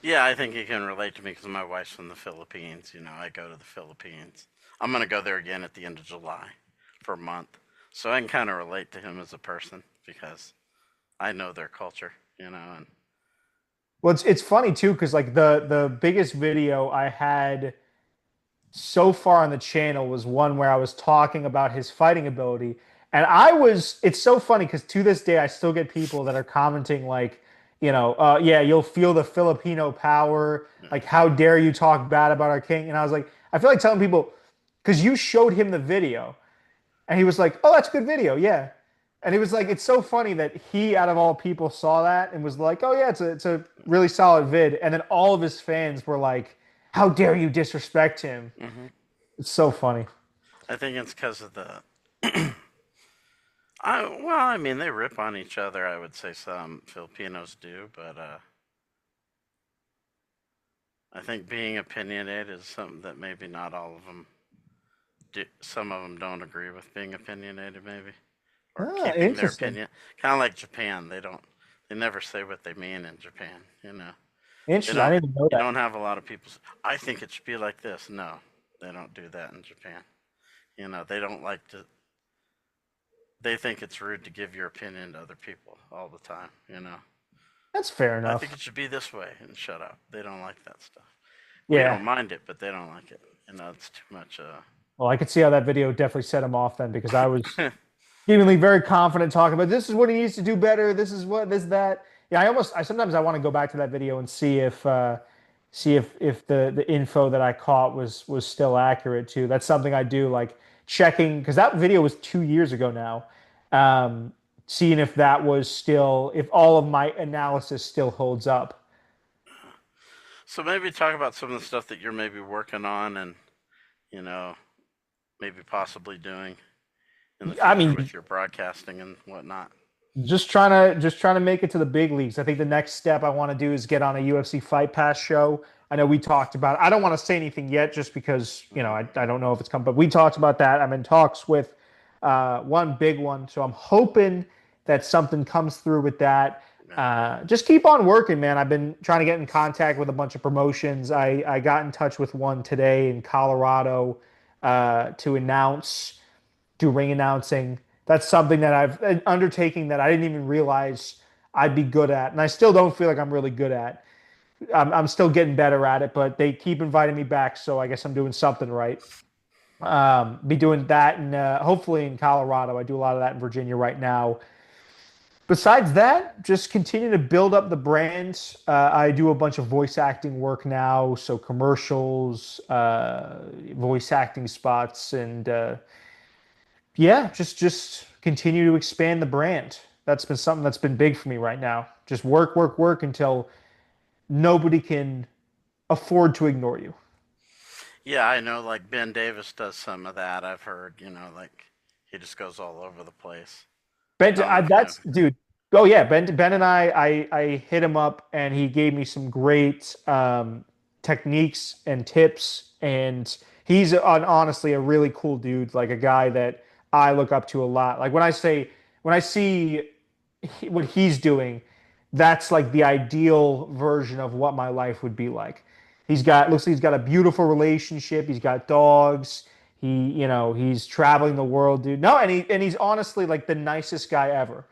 yeah, I think he can relate to me because my wife's from the Philippines. I go to the Philippines. I'm gonna go there again at the end of July for a month, so I can kind of relate to him as a person because I know their culture. And well, it's funny too because like the biggest video I had so far on the channel was one where I was talking about his fighting ability. And it's so funny because to this day, I still get people that are commenting, like, yeah, you'll feel the Filipino power. yeah. Like, how dare you talk bad about our king? And I was like, I feel like telling people, because you showed him the video and he was like, oh, that's a good video. Yeah. And he was like, it's so funny that he, out of all people, saw that and was like, oh, yeah, it's a really solid vid. And then all of his fans were like, how dare you disrespect him? Hmm. It's so funny. I think it's because of the. I mean, they rip on each other. I would say some Filipinos do, but I think being opinionated is something that maybe not all of them do. Some of them don't agree with being opinionated, maybe, or Ah, keeping their interesting. opinion. Kind of like Japan. They never say what they mean in Japan. They Interesting. I don't. didn't even know You that. don't have a lot of people say, I think it should be like this. No, they don't do that in Japan. They don't like to. They think it's rude to give your opinion to other people all the time. That's fair I think enough. it should be this way and shut up. They don't like that stuff. We Yeah. don't mind it, but they don't like it. It's too much. Well, I could see how that video definitely set him off then because I was seemingly very confident talking about this is what he needs to do better. This is what this that. Yeah, I sometimes I want to go back to that video and see if the info that I caught was still accurate too. That's something I do like checking because that video was 2 years ago now. Um, Seeing if that was still if all of my analysis still holds up. so maybe talk about some of the stuff that you're maybe working on and you know maybe possibly doing in the I future mean, with your broadcasting and whatnot. just trying to make it to the big leagues. I think the next step I want to do is get on a UFC Fight Pass show. I know we talked about it. I don't want to say anything yet just because, Hmm. I don't know if it's coming, but we talked about that. I'm in talks with one big one. So I'm hoping that something comes through with that. Yeah. Just keep on working, man. I've been trying to get in contact with a bunch of promotions. I got in touch with one today in Colorado to do ring announcing. That's something that I've an undertaking that I didn't even realize I'd be good at, and I still don't feel like I'm really good at. I'm still getting better at it, but they keep inviting me back, so I guess I'm doing something right. Be doing that, and hopefully in Colorado. I do a lot of that in Virginia right now. Besides that, just continue to build up the brand. I do a bunch of voice acting work now, so commercials, voice acting spots, and yeah, just continue to expand the brand. That's been something that's been big for me right now. Just work, work, work until nobody can afford to ignore you. Yeah, I know. Like Ben Davis does some of that. I've heard. Like he just goes all over the place. I don't know if you know. That's dude. Oh yeah, Ben and I hit him up and he gave me some great techniques and tips and he's honestly a really cool dude, like a guy that I look up to a lot. Like when I see what he's doing, that's like the ideal version of what my life would be like. Looks like he's got a beautiful relationship. He's got dogs. He's traveling the world, dude. No, and he's honestly like the nicest guy ever.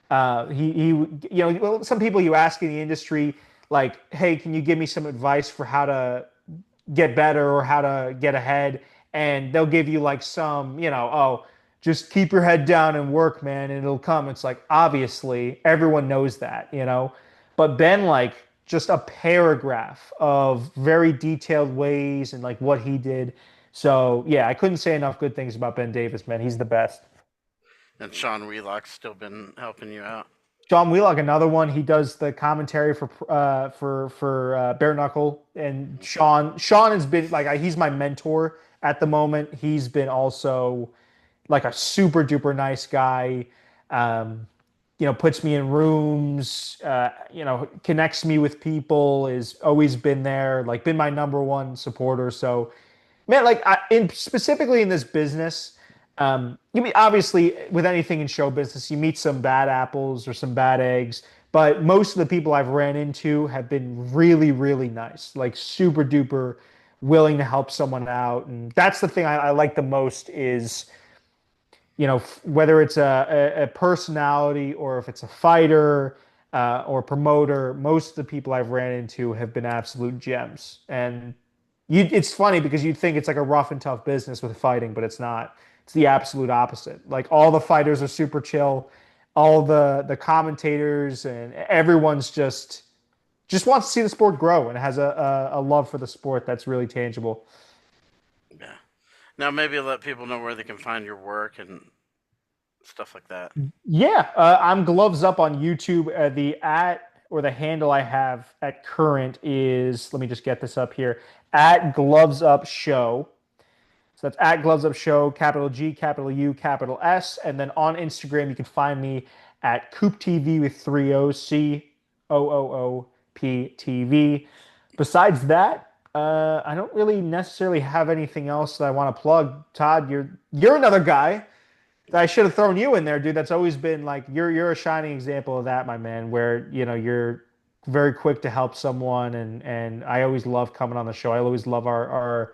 Well, some people you ask in the industry, like, hey, can you give me some advice for how to get better or how to get ahead? And they'll give you like oh, just keep your head down and work, man, and it'll come. It's like, obviously, everyone knows that. But Ben, like, just a paragraph of very detailed ways and like what he did. So, yeah, I couldn't say enough good things about Ben Davis, man. He's the best. And Sean Wheelock's still been helping you out. John Wheelock, another one. He does the commentary for Bare Knuckle, and Sean has been like he's my mentor at the moment. He's been also like a super duper nice guy. Um, puts me in rooms. Connects me with people. Is always been there. Like been my number one supporter. So man, like specifically in this business, you mean obviously with anything in show business, you meet some bad apples or some bad eggs, but most of the people I've ran into have been really, really nice, like super duper willing to help someone out, and that's the thing I like the most is whether it's a personality or if it's a fighter or promoter, most of the people I've ran into have been absolute gems. And it's funny because you'd think it's like a rough and tough business with fighting, but it's not. It's the absolute opposite. Like all the fighters are super chill, all the commentators and everyone's just wants to see the sport grow and has a love for the sport that's really tangible. Yeah. Now maybe let people know where they can find your work and stuff like that. Yeah, I'm Gloves Up on YouTube. The at or the handle I have at current is, let me just get this up here, at Gloves Up Show. So that's at Gloves Up Show, capital G, capital U, capital S. And then on Instagram, you can find me at Coop TV with three O's, COOOP TV. Besides that, I don't really necessarily have anything else that I want to plug. Todd, you're another guy that I should have thrown you in there, dude. That's always been like you're a shining example of that, my man. Where you're very quick to help someone, and I always love coming on the show. I always love our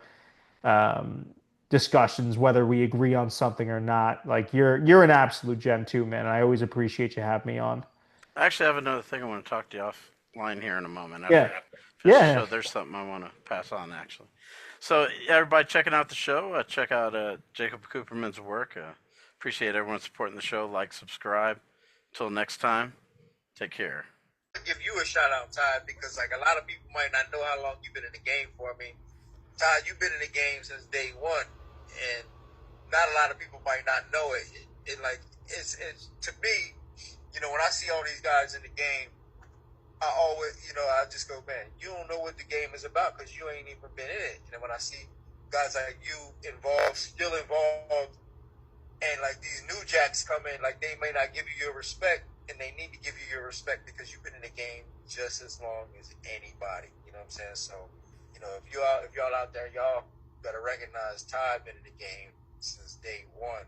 discussions, whether we agree on something or not. Like you're an absolute gem too, man. And I always appreciate you having me on. I actually have another thing I want to talk to you offline here in a moment. After Yeah, I finish the yeah, show, there's something I want to pass on actually. So everybody checking out the show, check out Jacob Cooperman's work. Appreciate everyone supporting the show. Like, subscribe. Until next time, take care. Give you a shout out, Todd, because like a lot of people might not know how long you've been in the game for. I mean, Todd, you've been in the game since day one, and not a lot of people might not know it. It's to me, when I see all these guys in the game, I always, I just go, man, you don't know what the game is about because you ain't even been in it. When I see guys like you still involved, and like these new jacks come in, like they may not give you your respect, and they need to give you your respect because you've been in the game just as long as anybody. You know what I'm saying? So, if y'all out there, y'all better recognize Todd been in the game since day one.